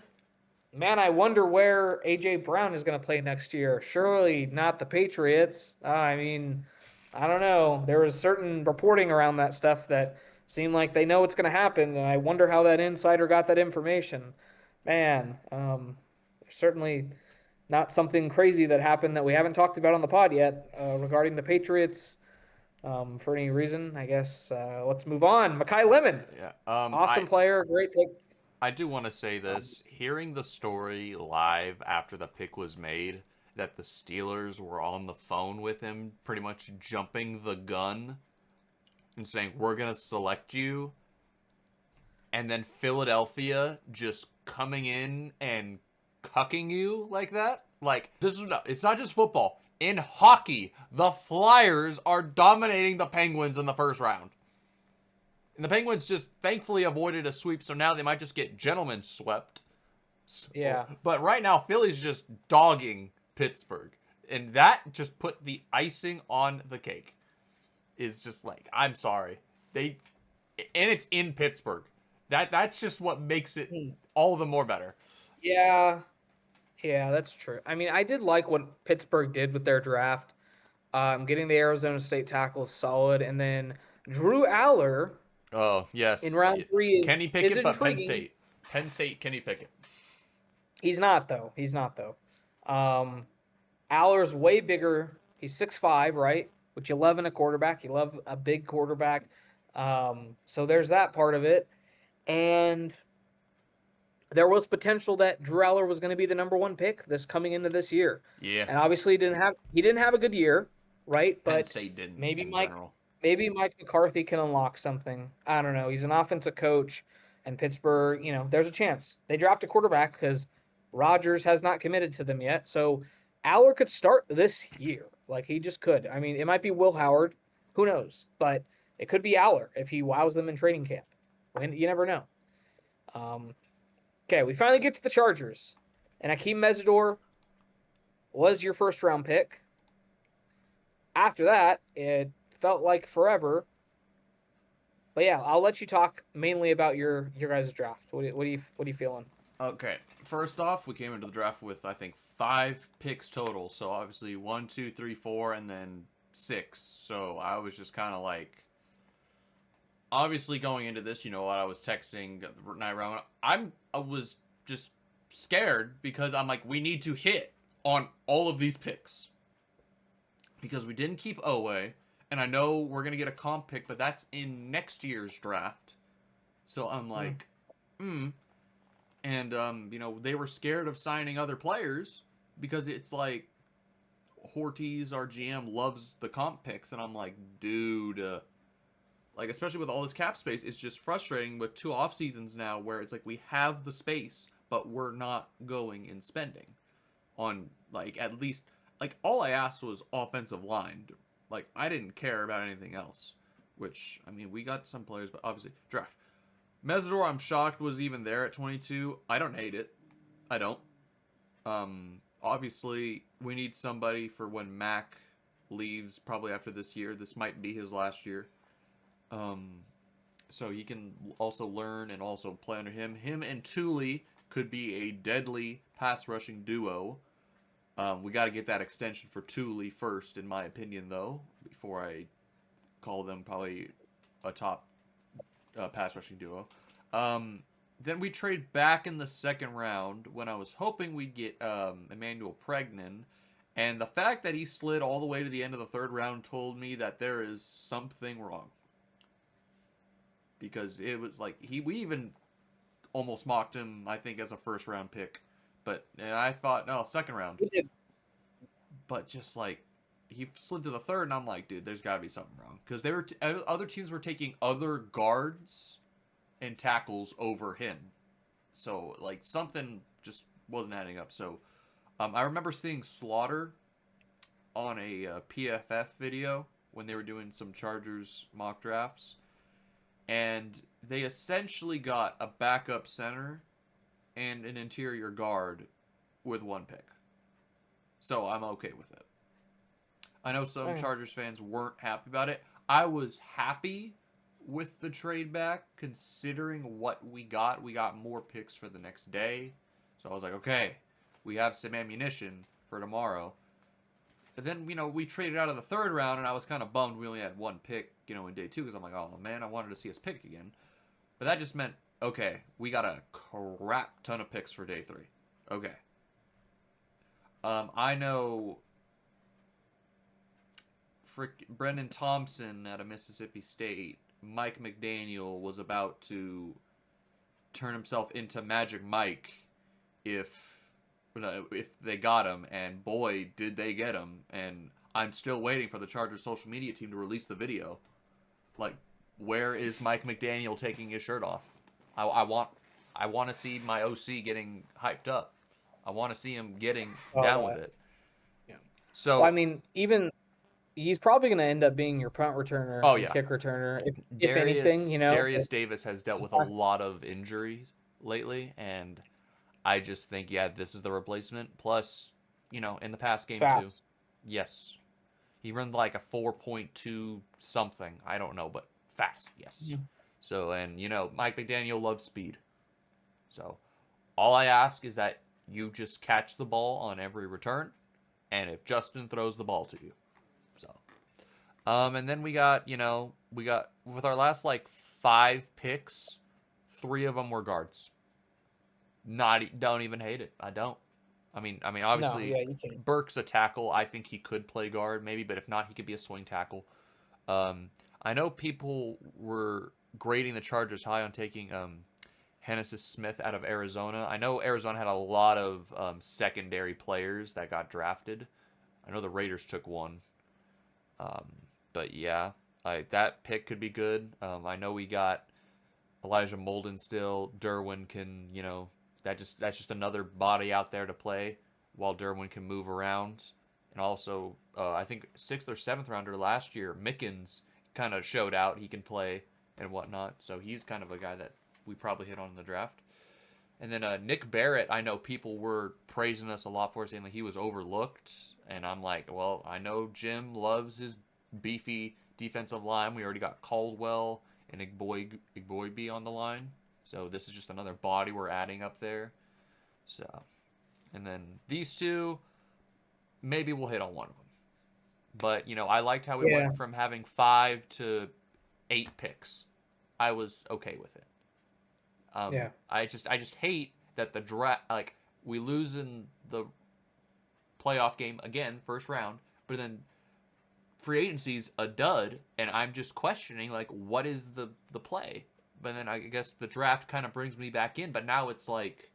[SPEAKER 1] Man, I wonder where A.J. Brown is going to play next year. Surely not the Patriots. I mean, I don't know. There was certain reporting around that stuff that seemed like they know what's going to happen, and I wonder how that insider got that information. Man, certainly not something crazy that happened that we haven't talked about on the pod yet regarding the Patriots for any reason. I guess let's move on. Makai Lemon,
[SPEAKER 2] Yeah.
[SPEAKER 1] awesome player, great pick.
[SPEAKER 2] I do want to say this. Hearing the story live after the pick was made, that the Steelers were on the phone with him, pretty much jumping the gun and saying, "We're going to select you." And then Philadelphia just coming in and cucking you like that. Like, this is not, it's not just football. In hockey, the Flyers are dominating the Penguins in the first round. And the Penguins just thankfully avoided a sweep, so now they might just get gentlemen swept.
[SPEAKER 1] Yeah.
[SPEAKER 2] But right now, Philly's just dogging Pittsburgh. And that just put the icing on the cake. Is just like, I'm sorry. And it's in Pittsburgh. That's just what makes it
[SPEAKER 1] Hmm.
[SPEAKER 2] all the more better.
[SPEAKER 1] Yeah. Yeah, that's true. I mean, I did like what Pittsburgh did with their draft. Getting the Arizona State tackles solid, and then Drew Aller
[SPEAKER 2] Oh,
[SPEAKER 1] in
[SPEAKER 2] yes.
[SPEAKER 1] round three
[SPEAKER 2] Kenny
[SPEAKER 1] is
[SPEAKER 2] Pickett, but Penn
[SPEAKER 1] intriguing.
[SPEAKER 2] State. Penn State, Kenny Pickett.
[SPEAKER 1] He's not though. He's not though. Um, Aller's way bigger. He's 6'5", right? Which you love in a quarterback. You love a big quarterback. So there's that part of it. And there was potential that Drew Aller was going to be the number one pick this coming into this year.
[SPEAKER 2] Yeah.
[SPEAKER 1] And obviously he didn't have a good year, right?
[SPEAKER 2] Penn
[SPEAKER 1] But
[SPEAKER 2] State didn't
[SPEAKER 1] maybe
[SPEAKER 2] in
[SPEAKER 1] Mike
[SPEAKER 2] general.
[SPEAKER 1] maybe Mike McCarthy can unlock something. I don't know. He's an offensive coach, and Pittsburgh, there's a chance. They draft a quarterback because Rodgers has not committed to them yet. So Aller could start this year. Like he just could. I mean, it might be Will Howard. Who knows? But it could be Aller if he wows them in training camp. You never know. Um, okay, we finally get to the Chargers. And Akeem Mesidor was your first round pick. After that, it felt like forever. But yeah, I'll let you talk mainly about your guys' draft. What are you feeling?
[SPEAKER 2] Okay. First off, we came into the draft with, I think, 5 picks total. So obviously 1, 2, 3, 4, and then 6. So I was just kind of like, obviously going into this, what I was texting the night round. I was just scared because I'm like, we need to hit on all of these picks because we didn't keep Owe, and I know we're gonna get a comp pick, but that's in next year's draft. So I'm
[SPEAKER 1] Mm.
[SPEAKER 2] like, and they were scared of signing other players because it's like Horty's, our GM, loves the comp picks, and I'm like, dude. Like, especially with all this cap space, it's just frustrating with 2 off seasons now where it's like we have the space, but we're not going and spending on, like, at least, like, all I asked was offensive line. Like, I didn't care about anything else, which, I mean, we got some players, but obviously, draft. Mesidor, I'm shocked was even there at 22. I don't hate it. I don't. Obviously, we need somebody for when Mac leaves, probably after this year. This might be his last year. Um, so he can also learn and also play under him. Him and Thule could be a deadly pass rushing duo. We got to get that extension for Thule first, in my opinion, though, before I call them probably a top pass rushing duo. Then we trade back in the second round when I was hoping we'd get Emmanuel Pregnan. And the fact that he slid all the way to the end of the third round told me that there is something wrong. Because it was like we even almost mocked him, I think, as a first round pick, but and I thought no, second round.
[SPEAKER 1] We did.
[SPEAKER 2] But just like he slid to the third, and I'm like, dude, there's got to be something wrong because they were other teams were taking other guards and tackles over him, so like something just wasn't adding up. So I remember seeing Slaughter on a PFF video when they were doing some Chargers mock drafts, and they essentially got a backup center and an interior guard with 1 pick. So I'm okay with it. I know some
[SPEAKER 1] Okay.
[SPEAKER 2] Chargers fans weren't happy about it. I was happy with the trade back considering what we got. We got more picks for the next day. So I was like, okay, we have some ammunition for tomorrow. But then, we traded out of the third round, and I was kind of bummed we only had 1 pick, in day 2, because I'm like, oh, man, I wanted to see us pick again. But that just meant, okay, we got a crap ton of picks for day 3. Okay. I know Brendan Thompson out of Mississippi State, Mike McDaniel was about to turn himself into Magic Mike if if they got him, and boy, did they get him. And I'm still waiting for the Chargers social media team to release the video. Like, where is Mike McDaniel taking his shirt off? I want to see my OC getting hyped up. I want to see him getting down with it.
[SPEAKER 1] Yeah.
[SPEAKER 2] So,
[SPEAKER 1] well, I mean, even he's probably going to end up being your punt returner
[SPEAKER 2] oh
[SPEAKER 1] and
[SPEAKER 2] yeah,
[SPEAKER 1] kick returner, if anything.
[SPEAKER 2] Darius Davis has dealt with a lot of injuries lately, and I just think, yeah, this is the replacement. Plus, in the past game too, yes, he ran like a 4.2 something. I don't know, but fast, yes.
[SPEAKER 1] Yeah.
[SPEAKER 2] So, and Mike McDaniel loves speed. So, all I ask is that you just catch the ball on every return, and if Justin throws the ball to you. So, and then we got with our last like 5 picks, 3 of them were guards. Don't even hate it. I don't. I mean, obviously,
[SPEAKER 1] no, yeah, you can't.
[SPEAKER 2] Burke's a tackle. I think he could play guard, maybe, but if not, he could be a swing tackle. I know people were grading the Chargers high on taking Hennessis Smith out of Arizona. I know Arizona had a lot of secondary players that got drafted. I know the Raiders took one. But yeah, that pick could be good. I know we got Elijah Molden still. Derwin can, that's just another body out there to play while Derwin can move around. And also, I think 6th or 7th rounder last year, Mickens kind of showed out. He can play and whatnot. So he's kind of a guy that we probably hit on in the draft. And then Nick Barrett, I know people were praising us a lot for, saying that he was overlooked. And I'm like, well, I know Jim loves his beefy defensive line. We already got Caldwell and Igboigbe on the line. So this is just another body we're adding up there. So, and then these two, maybe we'll hit on one of them. But, I liked how we went from having 5 to 8 picks. I was okay with it. I just hate that the draft, like, we lose in the playoff game again, first round, but then free agency's a dud, and I'm just questioning, like, what is the play? But then I guess the draft kind of brings me back in, but now it's like,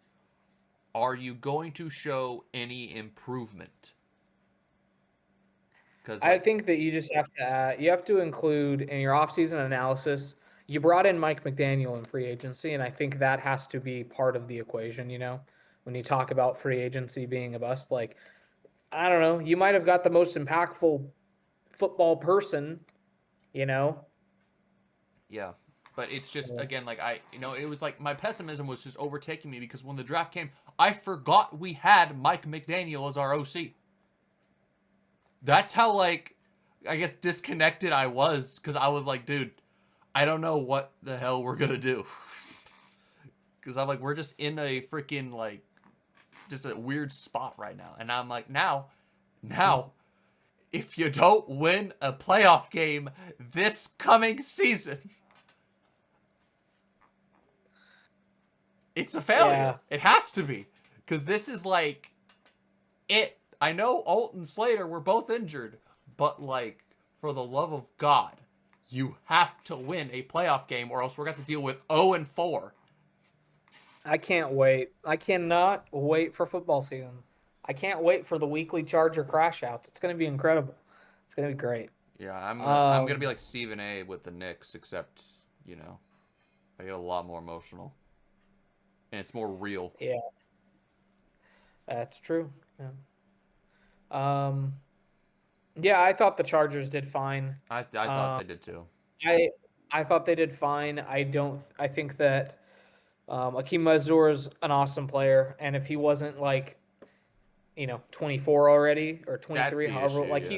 [SPEAKER 2] are you going to show any improvement?
[SPEAKER 1] Because I think that you just have to include in your offseason analysis. You brought in Mike McDaniel in free agency, and I think that has to be part of the equation. When you talk about free agency being a bust, like, I don't know, you might have got the most impactful football person.
[SPEAKER 2] Yeah, but it's just, again, like, it was like my pessimism was just overtaking me because when the draft came, I forgot we had Mike McDaniel as our OC. That's how, like, I guess disconnected I was, because I was like, dude, I don't know what the hell we're gonna do. Because I'm like, we're just in a freaking, like, just a weird spot right now. And I'm like, now, if you don't win a playoff game this coming season, it's a failure. Yeah. It has to be. Because this is, like, it. I know Alt and Slater were both injured, but, like, for the love of God, you have to win a playoff game, or else we're going to have to deal with 0-4.
[SPEAKER 1] I can't wait. I cannot wait for football season. I can't wait for the weekly Charger crash outs. It's going to be incredible. It's going to be great.
[SPEAKER 2] Yeah, I'm going to be like Stephen A. with the Knicks, except, I get a lot more emotional. And it's more real.
[SPEAKER 1] Yeah. That's true. Yeah. Yeah, I thought the Chargers did fine.
[SPEAKER 2] I thought they did too.
[SPEAKER 1] I thought they did fine. I think that Akeem Mazur is an awesome player, and if he wasn't like, 24 already or 23, however,
[SPEAKER 2] issue,
[SPEAKER 1] like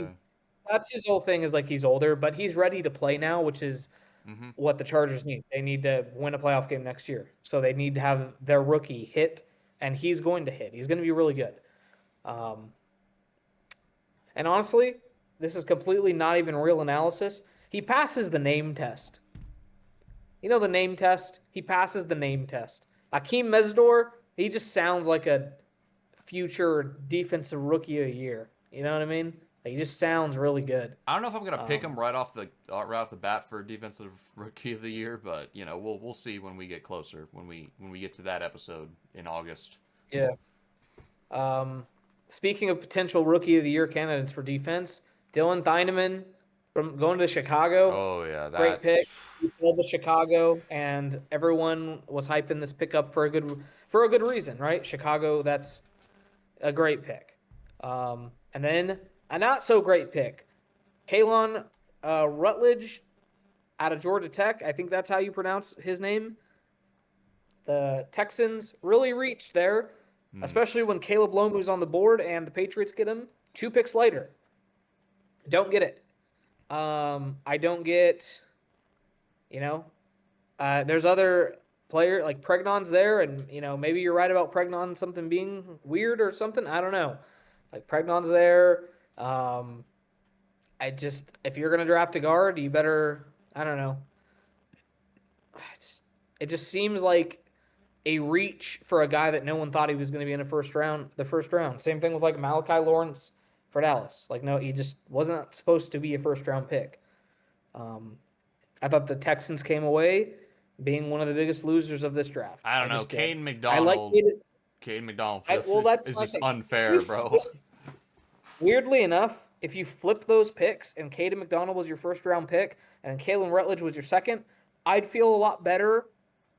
[SPEAKER 1] that's his whole thing is like he's older, but he's ready to play now, which is what the Chargers need. They need to win a playoff game next year, so they need to have their rookie hit, and he's going to hit. He's going to be really good. And honestly, this is completely not even real analysis. He passes the name test. The name test? He passes the name test. Akeem Mezdor, he just sounds like a future defensive rookie of the year. You know what I mean? Like, he just sounds really good.
[SPEAKER 2] I don't know if I'm gonna pick him
[SPEAKER 1] Um,
[SPEAKER 2] right off the bat for defensive rookie of the year, but we'll see when we get closer when we get to that episode in August.
[SPEAKER 1] yeah. Um, Speaking of potential rookie of the year candidates for defense, Dylan Theineman from going to Chicago,
[SPEAKER 2] Oh yeah,
[SPEAKER 1] great pick.
[SPEAKER 2] that's
[SPEAKER 1] He fell to Chicago, and everyone was hyping this pickup for a good reason, right? Chicago, that's a great pick. And then a not so great pick, Kalon Rutledge out of Georgia Tech. I think that's how you pronounce his name. The Texans really reached there, especially when Caleb Lomu's on the board and the Patriots get him 2 picks later. Don't get it. I don't get, you know, there's other player like Pregnon's there, and maybe you're right about Pregnon something being weird or something. I don't know. Like Pregnon's there. I just if you're gonna draft a guard, you better. I don't know. It just seems like a reach for a guy that no one thought he was going to be in the first round. Same thing with like Malachi Lawrence for Dallas. Like, no, he just wasn't supposed to be a first round pick. Um, I thought the Texans came away being one of the biggest losers of this draft.
[SPEAKER 2] I
[SPEAKER 1] I
[SPEAKER 2] don't know.
[SPEAKER 1] just did.
[SPEAKER 2] Caden
[SPEAKER 1] I like
[SPEAKER 2] McDonald.
[SPEAKER 1] it.
[SPEAKER 2] Caden McDonald
[SPEAKER 1] Well, that's
[SPEAKER 2] is
[SPEAKER 1] my
[SPEAKER 2] just
[SPEAKER 1] thing.
[SPEAKER 2] unfair, bro.
[SPEAKER 1] Weirdly enough, if you flip those picks and Caden McDonald was your first round pick and Kalen Rutledge was your second, I'd feel a lot better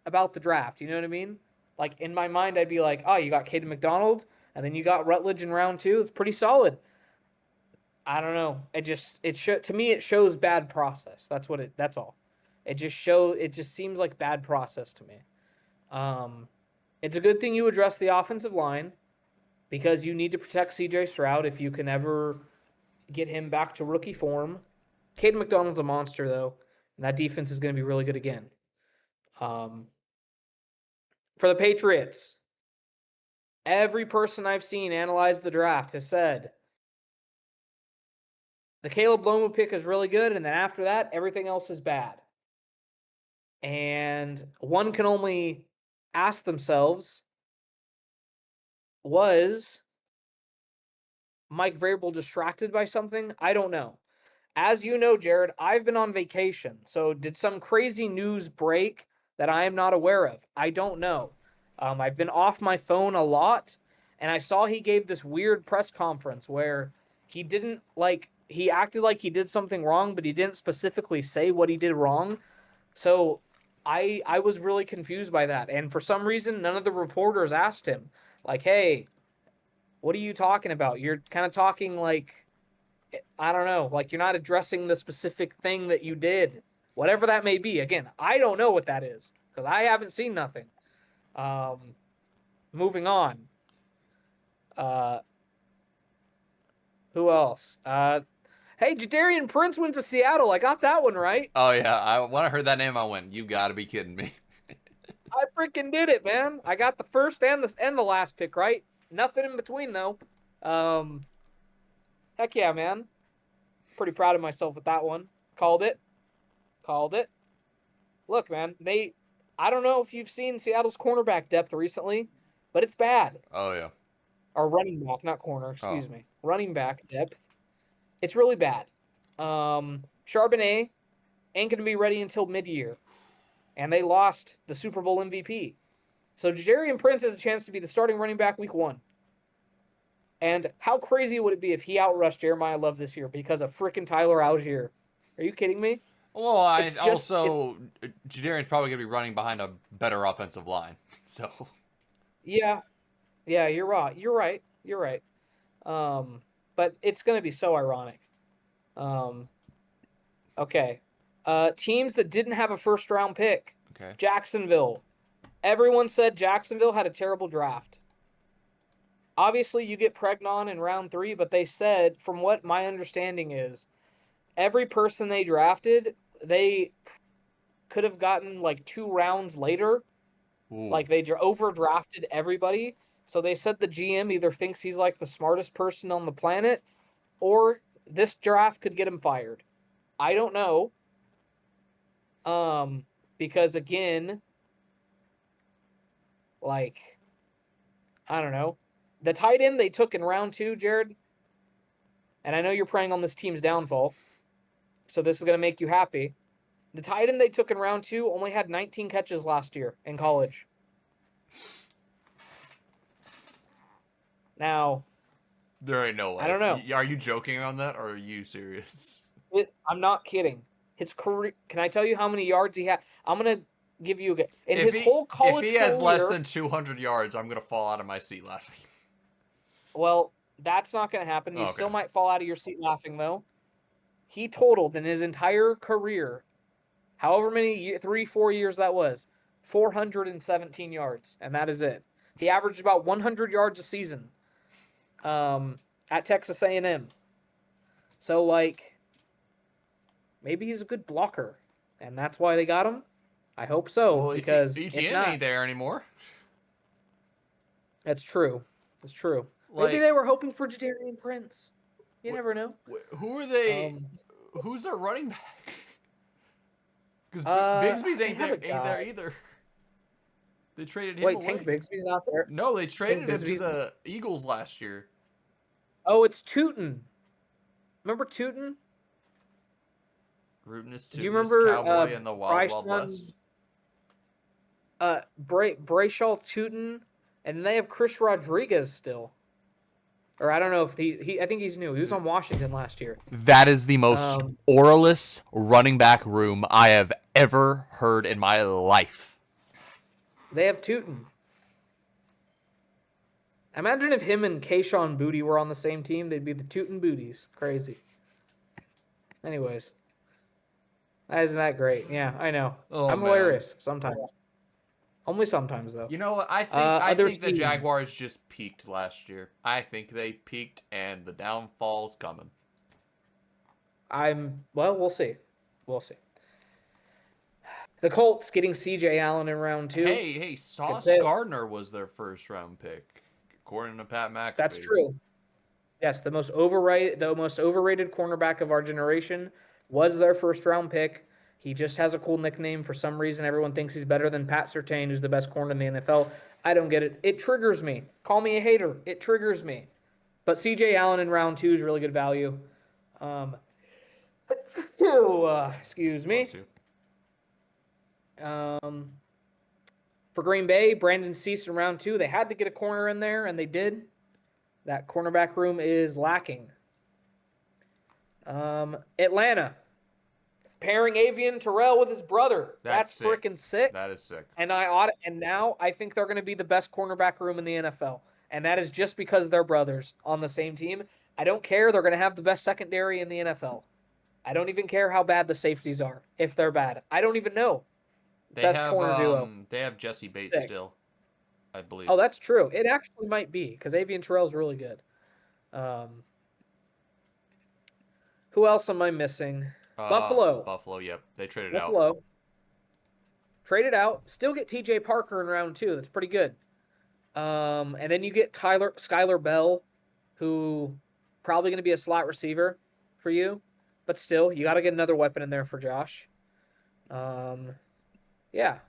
[SPEAKER 1] about the draft. You know what I mean? Like in my mind, I'd be like, oh, you got Caden McDonald and then you got Rutledge in round 2. It's pretty solid. I don't know. To me it shows bad process. That's all. It just seems like bad process to me. Um it's a good thing you address the offensive line because you need to protect CJ Stroud if you can ever get him back to rookie form. Caden McDonald's a monster though, and that defense is going to be really good again. Um, for the Patriots, every person I've seen analyze the draft has said the Caleb Lomu pick is really good, and then after that, everything else is bad. And one can only ask themselves, was Mike Vrabel distracted by something? I don't know. As you know, Jared, I've been on vacation. So did some crazy news break that I am not aware of? I don't know. I've been off my phone a lot, and I saw he gave this weird press conference where he acted like he did something wrong, but he didn't specifically say what he did wrong. So I was really confused by that. And for some reason, none of the reporters asked him, like, hey, what are you talking about? You're kind of talking like I don't know, like you're not addressing the specific thing that you did, whatever that may be. Again, I don't know what that is because I haven't seen nothing. Um, Moving on. Uh, who else? Hey, Jadarian Prince went to Seattle. I got that one right.
[SPEAKER 2] Oh yeah, when I heard that name, I went, "You got to be kidding me!"
[SPEAKER 1] I freaking did it, man. I got the first and the last pick right. Nothing in between though. Um, Heck yeah, man. Pretty proud of myself with that one. Called it. Called it. Look, man, I don't know if you've seen Seattle's cornerback depth recently, but it's bad.
[SPEAKER 2] Oh yeah.
[SPEAKER 1] Or running back, not corner,
[SPEAKER 2] Oh
[SPEAKER 1] excuse me. Running back depth. It's really bad. Charbonnet ain't going to be ready until mid-year, and they lost the Super Bowl MVP. So Jadarian Prince has a chance to be the starting running back week 1. And how crazy would it be if he outrushed Jeremiah Love this year because of freaking Tyler Algier? Are you kidding me?
[SPEAKER 2] well, I
[SPEAKER 1] It's
[SPEAKER 2] also Jadarian's probably gonna be running behind a better offensive line, so
[SPEAKER 1] yeah, yeah, you're right. You're right. You're right. But it's going to be so ironic. Um, okay. Teams that didn't have a first round pick.
[SPEAKER 2] okay.
[SPEAKER 1] Jacksonville. Everyone said Jacksonville had a terrible draft. Obviously, you get Pregnon in round 3, but they said, from what my understanding is, every person they drafted, they could have gotten like 2 rounds later.
[SPEAKER 2] Ooh.
[SPEAKER 1] Like they overdrafted everybody. So they said the GM either thinks he's like the smartest person on the planet or this draft could get him fired. I don't know. Because again, like I don't know, the tight end they took in round 2, Jared. and I know you're preying on this team's downfall, so this is going to make you happy. The tight end they took in round 2 only had 19 catches last year in college. Now,
[SPEAKER 2] There ain't no way.
[SPEAKER 1] I don't know.
[SPEAKER 2] Are you joking on that, or are you serious?
[SPEAKER 1] I'm not kidding. His career. Can I tell you how many yards he had? I'm gonna give you in his whole college
[SPEAKER 2] if he has
[SPEAKER 1] career.
[SPEAKER 2] less than 200 yards, I'm gonna fall out of my seat laughing.
[SPEAKER 1] Well, that's not gonna happen. You still might fall out of your seat laughing though. He totaled in his entire career, however many 3-4 years that was, 417 yards, and that is it. He averaged about 100 yards a season. At Texas A&M. So like, maybe he's a good blocker, and that's why they got him. I hope so,
[SPEAKER 2] Well,
[SPEAKER 1] because
[SPEAKER 2] ETN
[SPEAKER 1] if not,
[SPEAKER 2] ain't there anymore.
[SPEAKER 1] that's true. That's true.
[SPEAKER 2] Like,
[SPEAKER 1] maybe they were hoping for Jadarian Prince. You never know.
[SPEAKER 2] Who are they? Who's their running back? Because Bigsby's ain't there either. They traded him away.
[SPEAKER 1] Tank Bigsby's not there.
[SPEAKER 2] No, they traded him to the Eagles last year.
[SPEAKER 1] Oh, it's Tootin. Remember Tootin?
[SPEAKER 2] Rootinus,
[SPEAKER 1] Do you remember
[SPEAKER 2] Cowboy in the Wild West?
[SPEAKER 1] Brayshaw Tootin, and they have Chris Rodriguez still. Or I don't know if I think he's new. He was on Washington last year.
[SPEAKER 2] That is the most oralist running back room I have ever heard in my life.
[SPEAKER 1] They have Tootin. Imagine if him and Kayshon Boutte were on the same team. They'd be the Tootin Booties. Crazy. Anyways. Isn't that great? Yeah, I know. I'm hilarious sometimes. Only sometimes, though.
[SPEAKER 2] You know what? I think the Jaguars just peaked last year. I think they peaked, and the downfall's coming.
[SPEAKER 1] Well, we'll see. We'll see. The Colts getting C.J. Allen in round 2.
[SPEAKER 2] Hey, Sauce Gardner was their first-round pick, according to Pat McAfee.
[SPEAKER 1] That's true. Yes, the most overrated cornerback of our generation was their first-round pick. He just has a cool nickname. For some reason, everyone thinks he's better than Pat Surtain, who's the best corner in the NFL. I don't get it. It triggers me. Call me a hater. It triggers me. But C.J. Allen in round 2 is really good value. Excuse me. For Green Bay, Brandon Cease in round 2. They had to get a corner in there, and they did. That cornerback room is lacking. Atlanta. Pairing Avian Terrell with his brother. That's freaking sick.
[SPEAKER 2] That is sick.
[SPEAKER 1] And now I think they're going to be the best cornerback room in the NFL. And that is just because they're brothers on the same team. I don't care. They're going to have the best secondary in the NFL. I don't even care how bad the safeties are, if they're bad. I don't even know. Best corner duo.
[SPEAKER 2] They have Jesse Bates still, I believe.
[SPEAKER 1] Oh, that's true. It actually might be, because Avian Terrell is really good. Who else am I missing? Buffalo.
[SPEAKER 2] Buffalo, yep. They traded out.
[SPEAKER 1] Buffalo. Traded out. Still get T.J. Parker in round 2. That's pretty good. And then you get Skylar Bell, who probably going to be a slot receiver for you. But still, you got to get another weapon in there for Josh. Yeah.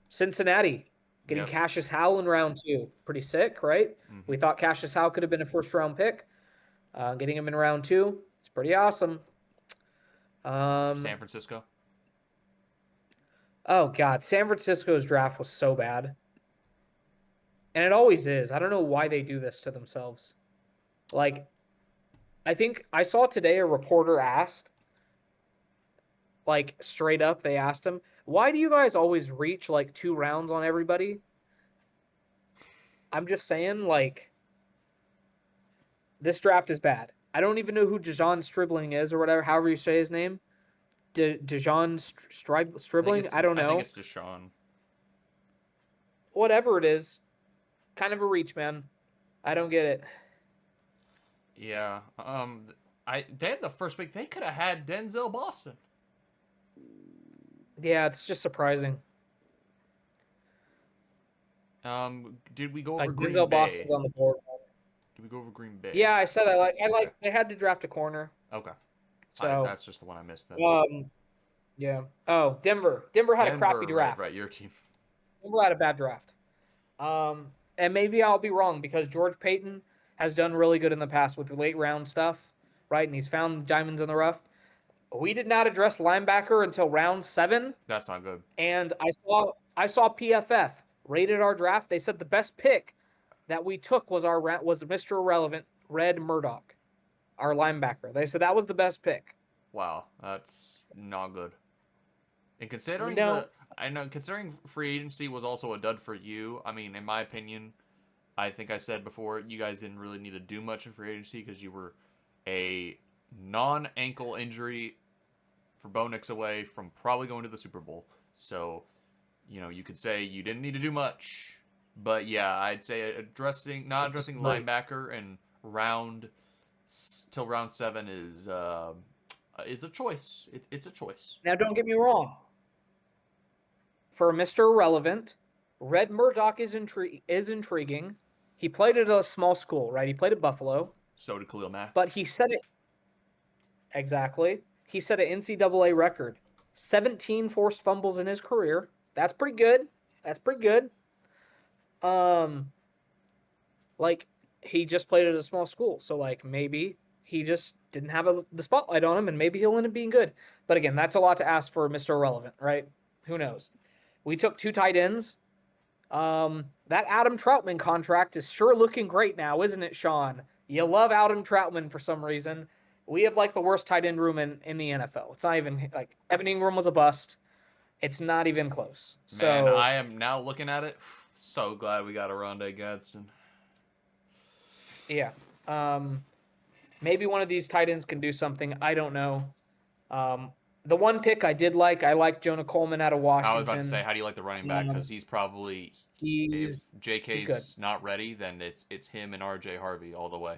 [SPEAKER 1] Cincinnati. Getting Cassius Howell in round 2. Pretty sick, right? Mm-hmm. We thought Cassius Howell could have been a first-round pick. Getting him in round 2. It's pretty awesome.
[SPEAKER 2] San Francisco.
[SPEAKER 1] Oh, God. San Francisco's draft was so bad. And it always is. I don't know why they do this to themselves. Like, I think I saw today a reporter asked, like, straight up, they asked him, why do you guys always reach, like, 2 rounds on everybody? I'm just saying, like, this draft is bad. I don't even know who Dejon Stribling is or whatever, however you say his name. Dejon Stribling? I don't know.
[SPEAKER 2] I think it's Deshaun.
[SPEAKER 1] Whatever it is. Kind of a reach, man. I don't get it.
[SPEAKER 2] Yeah. They had the first pick. They could have had Denzel Boston.
[SPEAKER 1] Yeah, it's just surprising.
[SPEAKER 2] Did we go over Green
[SPEAKER 1] Denzel
[SPEAKER 2] Bay?
[SPEAKER 1] Boston's on the board.
[SPEAKER 2] Did we go over Green Bay?
[SPEAKER 1] Yeah, I said they had to draft a corner.
[SPEAKER 2] Okay.
[SPEAKER 1] So
[SPEAKER 2] that's just the one I missed then.
[SPEAKER 1] Yeah. Oh, Denver. Denver had a crappy draft.
[SPEAKER 2] Right, your team.
[SPEAKER 1] Denver had a bad draft. And maybe I'll be wrong because George Payton has done really good in the past with late round stuff. right? And he's found diamonds in the rough. We did not address linebacker until round 7,
[SPEAKER 2] That's not good.
[SPEAKER 1] and I saw PFF rated our draft. They said the best pick that we took was Mr. Irrelevant, Red Murdoch, our linebacker. They said that was the best pick.
[SPEAKER 2] Wow, that's not good. And considering
[SPEAKER 1] No,
[SPEAKER 2] considering free agency was also a dud for you. I mean, in my opinion, I think I said before, you guys didn't really need to do much in free agency because you were a non-ankle injury for Bo Nix away from probably going to the Super Bowl. So, you could say you didn't need to do much. But yeah, I'd say not addressing
[SPEAKER 1] right.
[SPEAKER 2] linebacker and till round 7 is a choice. It's a choice.
[SPEAKER 1] Now don't get me wrong. For Mr. Irrelevant, Red Murdoch is intriguing. He played at a small school, right? He played at Buffalo,
[SPEAKER 2] So did Khalil Mack.
[SPEAKER 1] but he said it exactly. He set an NCAA record, 17 forced fumbles in his career. That's pretty good. That's pretty good. Um, like he just played at a small school, so like maybe he just didn't have the spotlight on him, and maybe he'll end up being good. But again, that's a lot to ask for Mr. Irrelevant, right? Who knows? We took 2 tight ends. That Adam Troutman contract is sure looking great now, isn't it, Sean? You love Adam Troutman for some reason. We have like the worst tight end room in the NFL. It's not even like Evan Ingram was a bust. It's not even close.
[SPEAKER 2] Man,
[SPEAKER 1] So
[SPEAKER 2] I am now looking at it. So glad we got a Rondé Gadsden.
[SPEAKER 1] yeah, maybe one of these tight ends can do something. I don't know. The one pick I did like, I like Jonah Coleman out of
[SPEAKER 2] I was about to say,
[SPEAKER 1] Washington.
[SPEAKER 2] how do you like the running back? Because
[SPEAKER 1] Um,
[SPEAKER 2] he's probably, if
[SPEAKER 1] he's good.
[SPEAKER 2] JK's not ready, then it's him and RJ Harvey all the way.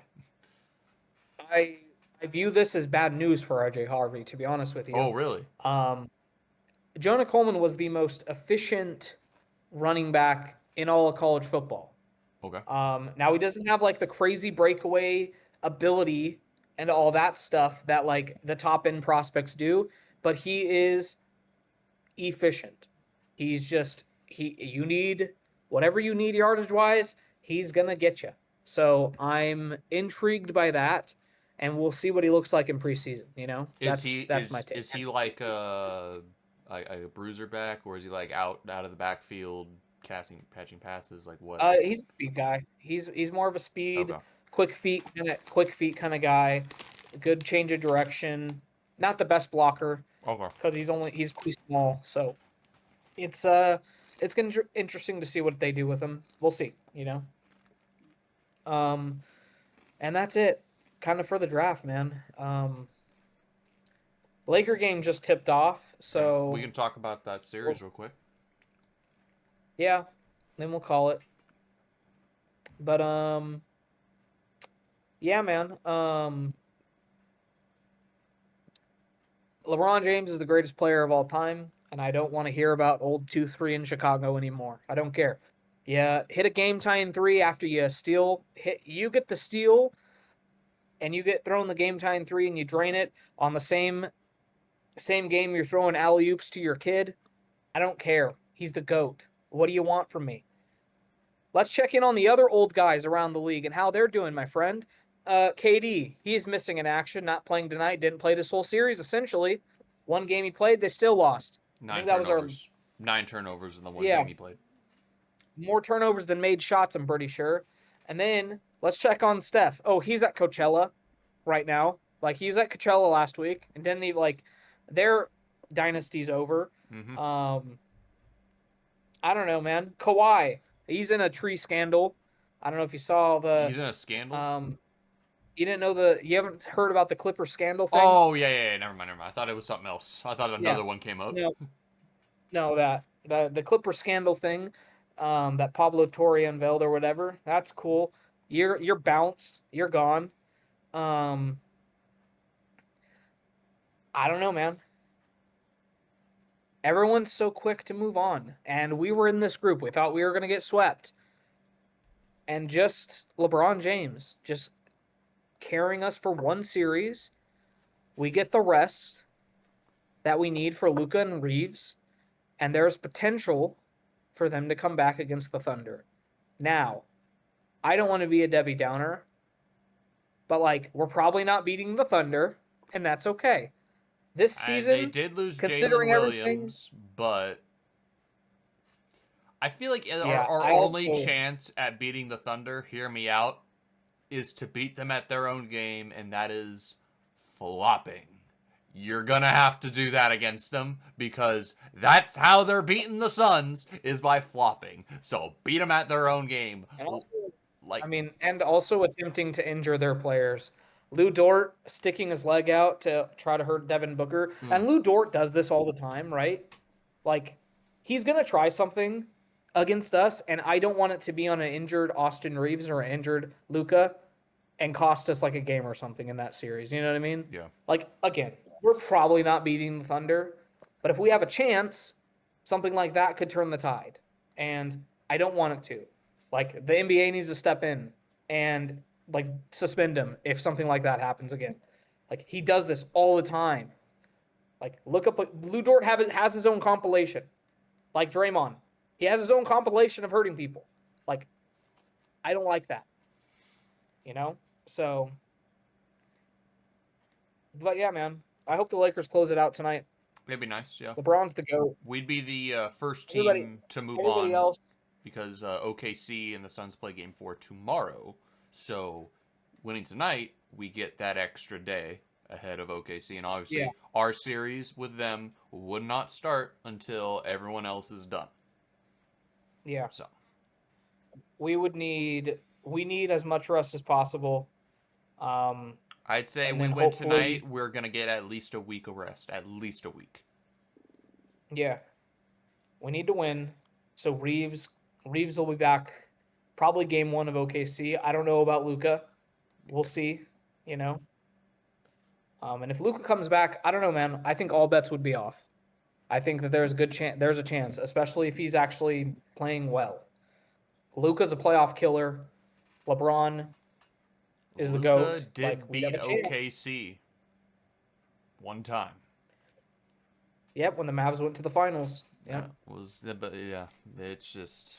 [SPEAKER 1] I I view this as bad news for RJ Harvey, to be honest with
[SPEAKER 2] Oh,
[SPEAKER 1] you.
[SPEAKER 2] really?
[SPEAKER 1] Um, Jonah Coleman was the most efficient running back in all of college football.
[SPEAKER 2] Okay.
[SPEAKER 1] Now he doesn't have like the crazy breakaway ability and all that stuff that like the top end prospects do, but he is efficient. He's just you need whatever you need yardage wise, he's gonna get you. So I'm intrigued by that, and we'll see what he looks like in preseason.
[SPEAKER 2] Is he
[SPEAKER 1] That's my take.
[SPEAKER 2] is he like a bruiser back, or is he like out of the backfield patching passes? Like what?
[SPEAKER 1] He's a speed guy. He's more of a speed,
[SPEAKER 2] Okay.
[SPEAKER 1] quick feet kind of guy. Good change of direction. Not the best blocker
[SPEAKER 2] Okay.
[SPEAKER 1] because he's pretty small. So it's it's gonna interesting to see what they do with him. We'll see. Um, and that's it, kind of for the draft, man. Laker game just tipped off,
[SPEAKER 2] Okay. We
[SPEAKER 1] so
[SPEAKER 2] can talk about that
[SPEAKER 1] we'll,
[SPEAKER 2] series real quick.
[SPEAKER 1] yeah, then we'll call it. But yeah, man. LeBron James is the greatest player of all time, and I don't want to hear about old 2-3 in Chicago anymore. I don't care. Yeah, hit a game tying 3 after you get the steal and you get thrown the game tying 3 and you drain it on the same game you're throwing alley oops to your kid. I don't care. He's the GOAT. What do you want from me? Let's check in on the other old guys around the league and how they're doing, my friend. KD, he's missing in action, not playing tonight, didn't play this whole series, essentially. One game he played, they still lost. I
[SPEAKER 2] Nine
[SPEAKER 1] think that was our,
[SPEAKER 2] turnovers. 9 turnovers in the one
[SPEAKER 1] yeah,
[SPEAKER 2] game he played.
[SPEAKER 1] more turnovers than made shots, I'm pretty sure. And then let's check on Steph. Oh, he's at Coachella right now. Like, he was at Coachella last week and didn't even, like, their dynasty's over.
[SPEAKER 2] Mm-hmm.
[SPEAKER 1] I don't know, man. Kawhi, he's in a tree scandal. I don't know if you saw
[SPEAKER 2] He's in a scandal.
[SPEAKER 1] you haven't heard about the Clipper scandal thing?
[SPEAKER 2] Oh yeah. Never mind. I thought it was something else. I thought
[SPEAKER 1] Yeah.
[SPEAKER 2] another one came up.
[SPEAKER 1] No, no, that the Clipper scandal thing, that Pablo Torre unveiled or whatever. That's cool. You're bounced. You're gone. Um, I don't know, man. Everyone's so quick to move on, and we were in this group. We thought we were gonna get swept, and just LeBron James just carrying us for one series. We get the rest that we need for Luka and Reeves, and there's potential for them to come back against the Thunder. Now, I don't want to be a Debbie Downer, but like we're probably not beating the Thunder, and that's okay. This
[SPEAKER 2] They
[SPEAKER 1] season,
[SPEAKER 2] did lose Jalen
[SPEAKER 1] considering everything,
[SPEAKER 2] Williams, but I feel like our,
[SPEAKER 1] yeah,
[SPEAKER 2] our
[SPEAKER 1] I
[SPEAKER 2] only
[SPEAKER 1] also
[SPEAKER 2] chance at beating the Thunder, hear me out, is to beat them at their own game, and that is flopping. You're gonna have to do that against them because that's how they're beating the Suns is by flopping. So beat them at their own game.
[SPEAKER 1] and also I
[SPEAKER 2] Like,
[SPEAKER 1] mean, and also attempting to injure their players. Lou Dort sticking his leg out to try to hurt Devin Booker,
[SPEAKER 2] mm,
[SPEAKER 1] and Lou Dort does this all the time, right? Like he's gonna try something against us, and I don't want it to be on an injured Austin Reeves or an injured Luca and cost us like a game or something in that series. You know what I mean?
[SPEAKER 2] yeah.
[SPEAKER 1] Like again, we're probably not beating the Thunder, but if we have a chance, something like that could turn the tide. And I don't want it to. Like the NBA needs to step in and like suspend him if something like that happens again. Like he does this all the time. Like look up Lou Dort has his own compilation. Like Draymond. He has his own compilation of hurting people. Like I don't like that. You know? So but yeah, man. I hope the Lakers close it out tonight.
[SPEAKER 2] It'd be nice, yeah.
[SPEAKER 1] LeBron's the GOAT.
[SPEAKER 2] We'd be the first
[SPEAKER 1] Everybody
[SPEAKER 2] team to move
[SPEAKER 1] everybody
[SPEAKER 2] on
[SPEAKER 1] else.
[SPEAKER 2] because OKC and the Suns play game 4 tomorrow. So winning tonight, we get that extra day ahead of OKC. And
[SPEAKER 1] Yeah.
[SPEAKER 2] obviously, our series with them would not start until everyone else is done.
[SPEAKER 1] Yeah.
[SPEAKER 2] So
[SPEAKER 1] We need as much rest as possible.
[SPEAKER 2] I'd say
[SPEAKER 1] And
[SPEAKER 2] we
[SPEAKER 1] then
[SPEAKER 2] win
[SPEAKER 1] hopefully
[SPEAKER 2] tonight, we're going to get at least a week of rest. At least a week.
[SPEAKER 1] yeah. We need to win. So Reeves will be back probably game 1 of OKC. I don't know about Luca. We'll see, you know. And if Luca comes back, I don't know, man. I think all bets would be off. I think that there's a chance, especially if he's actually playing well. Luca's a playoff killer. LeBron is the
[SPEAKER 2] Luca
[SPEAKER 1] GOAT. Like
[SPEAKER 2] did
[SPEAKER 1] we have
[SPEAKER 2] beat
[SPEAKER 1] a chance.
[SPEAKER 2] OKC one time.
[SPEAKER 1] Yep, when the Mavs went to the finals.
[SPEAKER 2] That
[SPEAKER 1] Yep.
[SPEAKER 2] was, but yeah, it's just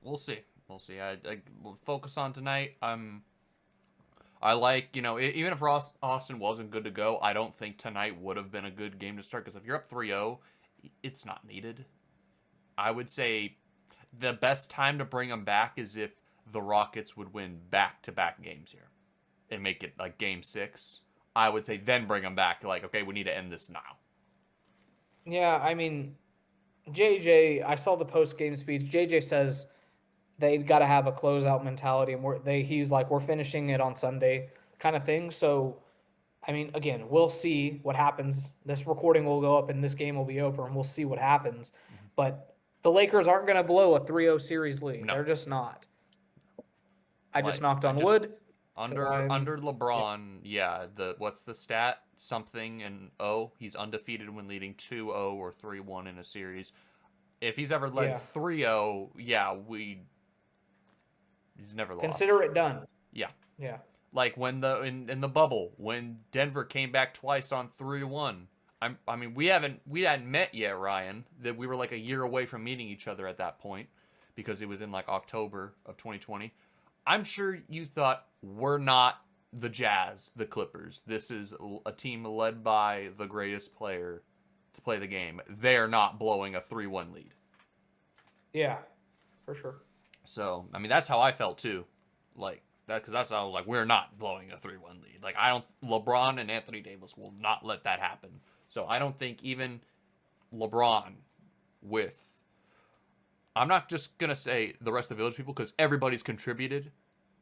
[SPEAKER 2] we'll see. We'll see. I will focus on tonight. I like, even if Austin wasn't good to go, I don't think tonight would have been a good game to start because if you're up 3-0, it's not needed. I would say the best time to bring them back is if the Rockets would win back-to-back games here and make it like game 6. I would say then bring them back like, okay, we need to end this now.
[SPEAKER 1] Yeah, I mean, I saw the post game speech. JJ says they got to have a closeout mentality, and he's like we're finishing it on Sunday, kind of thing. So, I mean, again, we'll see what happens. This recording will go up, and this game will be over, and we'll see what happens.
[SPEAKER 2] Mm-hmm.
[SPEAKER 1] But the Lakers aren't going to blow a 3-0 series lead.
[SPEAKER 2] No.
[SPEAKER 1] They're just not. I just
[SPEAKER 2] Like
[SPEAKER 1] knocked
[SPEAKER 2] I
[SPEAKER 1] on
[SPEAKER 2] just
[SPEAKER 1] wood.
[SPEAKER 2] under LeBron, yeah, what's the stat? Something and he's undefeated when leading 2-0 or 3-1 in a series. If he's ever led
[SPEAKER 1] Yeah.
[SPEAKER 2] 3-0, yeah, he's never lost.
[SPEAKER 1] Consider it done.
[SPEAKER 2] Yeah.
[SPEAKER 1] Yeah.
[SPEAKER 2] Like when in the bubble, when Denver came back twice on 3-1. I mean, we hadn't met yet, Ryan. That we were like a year away from meeting each other at that point because it was in like October of 2020. I'm sure you thought we're not the Jazz, the Clippers. This is a team led by the greatest player to play the game. They're not blowing a 3-1 lead.
[SPEAKER 1] Yeah, for sure.
[SPEAKER 2] So, I mean, that's how I felt too. Like that, because that's how I was like, we're not blowing a 3-1 lead. Like LeBron and Anthony Davis will not let that happen. So I don't think even LeBron with I'm not just going to say the rest of the Village people because everybody's contributed.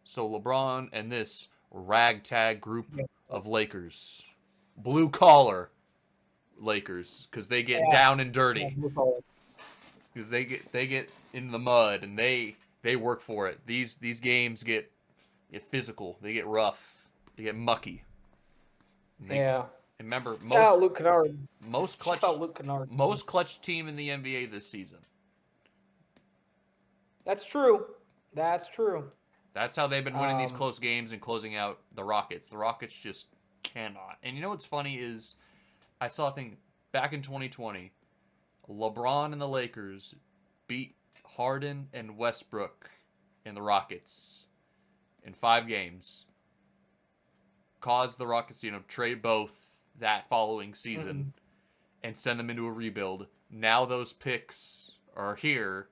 [SPEAKER 2] So LeBron and this ragtag group of Lakers, blue collar Lakers, because they get down and dirty, because they get in the mud and they work for it. These games get physical, they get rough, they get mucky.
[SPEAKER 1] Yeah.
[SPEAKER 2] And remember,
[SPEAKER 1] Shout out Luke Kennard.
[SPEAKER 2] most clutch team in the NBA this season.
[SPEAKER 1] That's true. That's true.
[SPEAKER 2] That's how they've been winning these close games and closing out the Rockets. The Rockets just cannot. And you know what's funny is I saw a thing back in 2020. LeBron and the Lakers beat Harden and Westbrook and the Rockets in 5 games. cause the Rockets, trade both that following
[SPEAKER 1] Mm-mm.
[SPEAKER 2] season and send them into a rebuild. Now those picks are here,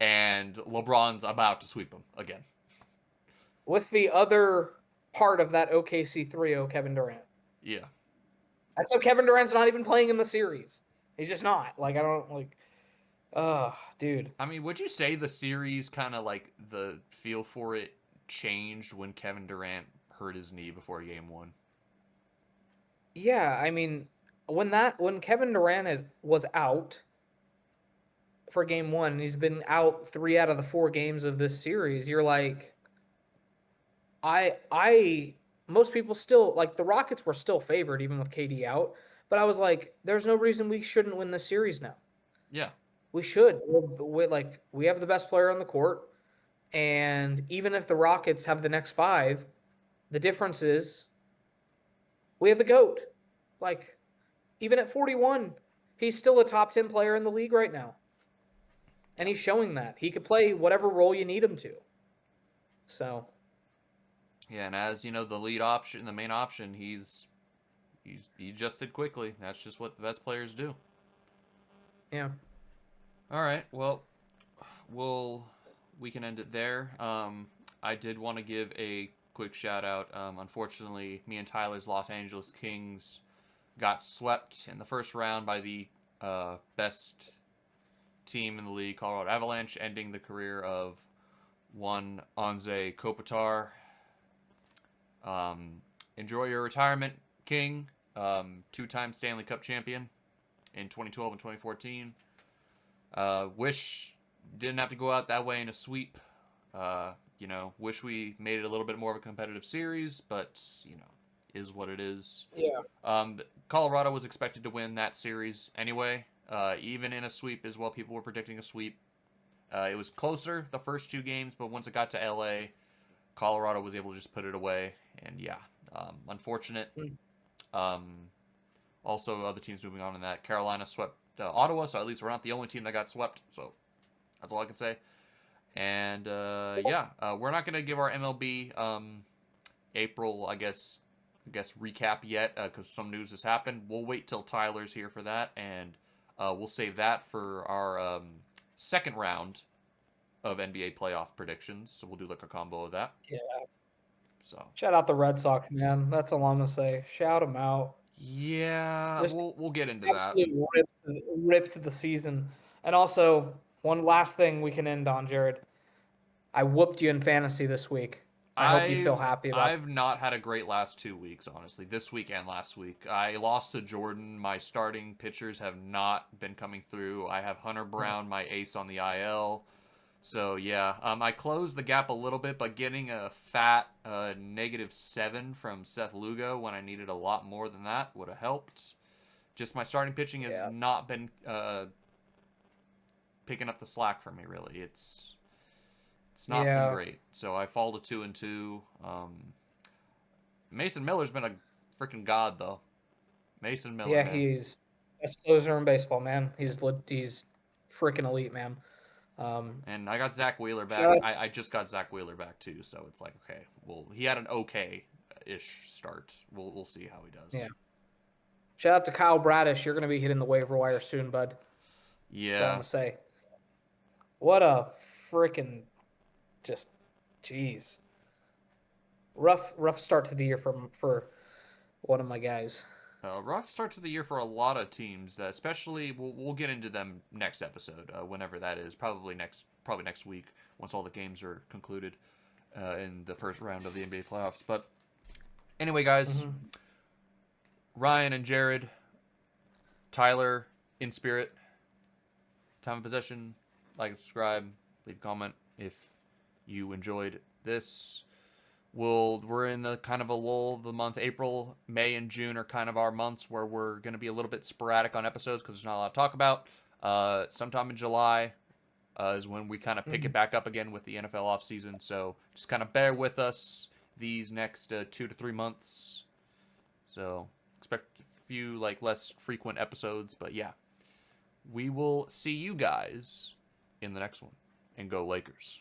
[SPEAKER 2] and LeBron's about to sweep them again.
[SPEAKER 1] With the other part of that OKC 3-0, Kevin Durant.
[SPEAKER 2] Yeah.
[SPEAKER 1] So Kevin Durant's not even playing in the series. He's just not. Like, I don't, like, dude.
[SPEAKER 2] I mean, would you say the series kind of like the feel for it changed when Kevin Durant hurt his knee before game one?
[SPEAKER 1] Yeah, I mean, when Kevin Durant was out for game one, and he's been out 3 out of the 4 games of this series, you're like, I most people still like the Rockets were still favored even with KD out, but I was like, there's no reason we shouldn't win this series now.
[SPEAKER 2] Yeah.
[SPEAKER 1] We should. We have the best player on the court, and even if the Rockets have the next 5, the difference is we have the GOAT. Like, even at 41, he's still a top 10 player in the league right now. And
[SPEAKER 2] Yeah.
[SPEAKER 1] he's showing that. He could play whatever role you need him to. So,
[SPEAKER 2] Yeah, and as you know, the lead option, the main option, he adjusted quickly. That's just what the best players do.
[SPEAKER 1] yeah.
[SPEAKER 2] All right. Well, we can end it there. I did want to give a quick shout out. Unfortunately, me and Tyler's Los Angeles Kings got swept in the first round by the best team in the league, Colorado Avalanche, ending the career of one Anze Kopitar. Enjoy your retirement, King. Two-time Stanley Cup champion in 2012 and 2014. Wish didn't have to go out that way in a sweep. Wish we made it a little bit more of a competitive series, but is what it is.
[SPEAKER 1] Yeah.
[SPEAKER 2] Colorado was expected to win that series anyway, even in a sweep as well. People were predicting a sweep. It was closer the first 2 games, but once it got to LA, Colorado was able to just put it away. And yeah, unfortunate. Also, other teams moving on in that. Carolina swept Ottawa, so at least we're not the only team that got swept. So that's all I can say. And we're not gonna give our MLB April, I guess recap yet because some news has happened. We'll wait till Tyler's here for that, and we'll save that for our second round of NBA playoff predictions. So we'll do like a combo of that.
[SPEAKER 1] Yeah.
[SPEAKER 2] So
[SPEAKER 1] Shout out the Red Sox, man. That's all I'm gonna say. Shout them out.
[SPEAKER 2] yeah,
[SPEAKER 1] Just
[SPEAKER 2] we'll get into that.
[SPEAKER 1] absolute rip to the season. And also, one last thing we can end on, Jared. I whooped you in fantasy this week. I hope you feel
[SPEAKER 2] I've
[SPEAKER 1] happy about
[SPEAKER 2] I've not had a great last 2 weeks, honestly. This week and last week, I lost to Jordan. My starting pitchers have not been coming through. I have Hunter Brown, my ace, on the IL. So yeah, I closed the gap a little bit, but getting a fat -7 from Seth Lugo when I needed a lot more than that would have helped. Just my starting pitching has
[SPEAKER 1] Yeah.
[SPEAKER 2] not been picking up the slack for me. Really, it's not been
[SPEAKER 1] Yeah.
[SPEAKER 2] great. So I fall to 2-2. Mason Miller's been a freaking god, though. Mason Miller,
[SPEAKER 1] Yeah,
[SPEAKER 2] man.
[SPEAKER 1] he's best closer in baseball, man. He's freaking elite, man.
[SPEAKER 2] And I got Zach Wheeler back.
[SPEAKER 1] Shout out,
[SPEAKER 2] I just got Zach Wheeler back too, so it's like okay. Well, he had an okay-ish start. We'll see how he does.
[SPEAKER 1] yeah. Shout out to Kyle Bradish. You're gonna be hitting the waiver wire soon, bud. That's all I'm
[SPEAKER 2] Yeah.
[SPEAKER 1] gonna say. What a freaking just jeez. Rough start to the year for one of my guys.
[SPEAKER 2] Rough start to the year for a lot of teams, especially we'll get into them next episode, whenever that is. Probably next week once all the games are concluded in the first round of the NBA playoffs. But anyway, guys,
[SPEAKER 1] Mm-hmm.
[SPEAKER 2] Ryan and Jared, Tyler in spirit, time of possession, like and subscribe, leave a comment if you enjoyed this. We're in the kind of a lull of the month. April, May, and June are kind of our months where we're going to be a little bit sporadic on episodes because there's not a lot to talk about. Sometime in July is when we kind of pick it back up again with the NFL offseason. So just kind of bear with us these next 2 to 3 months. So expect a few less frequent episodes, but yeah, we will see you guys in the next one. And go Lakers.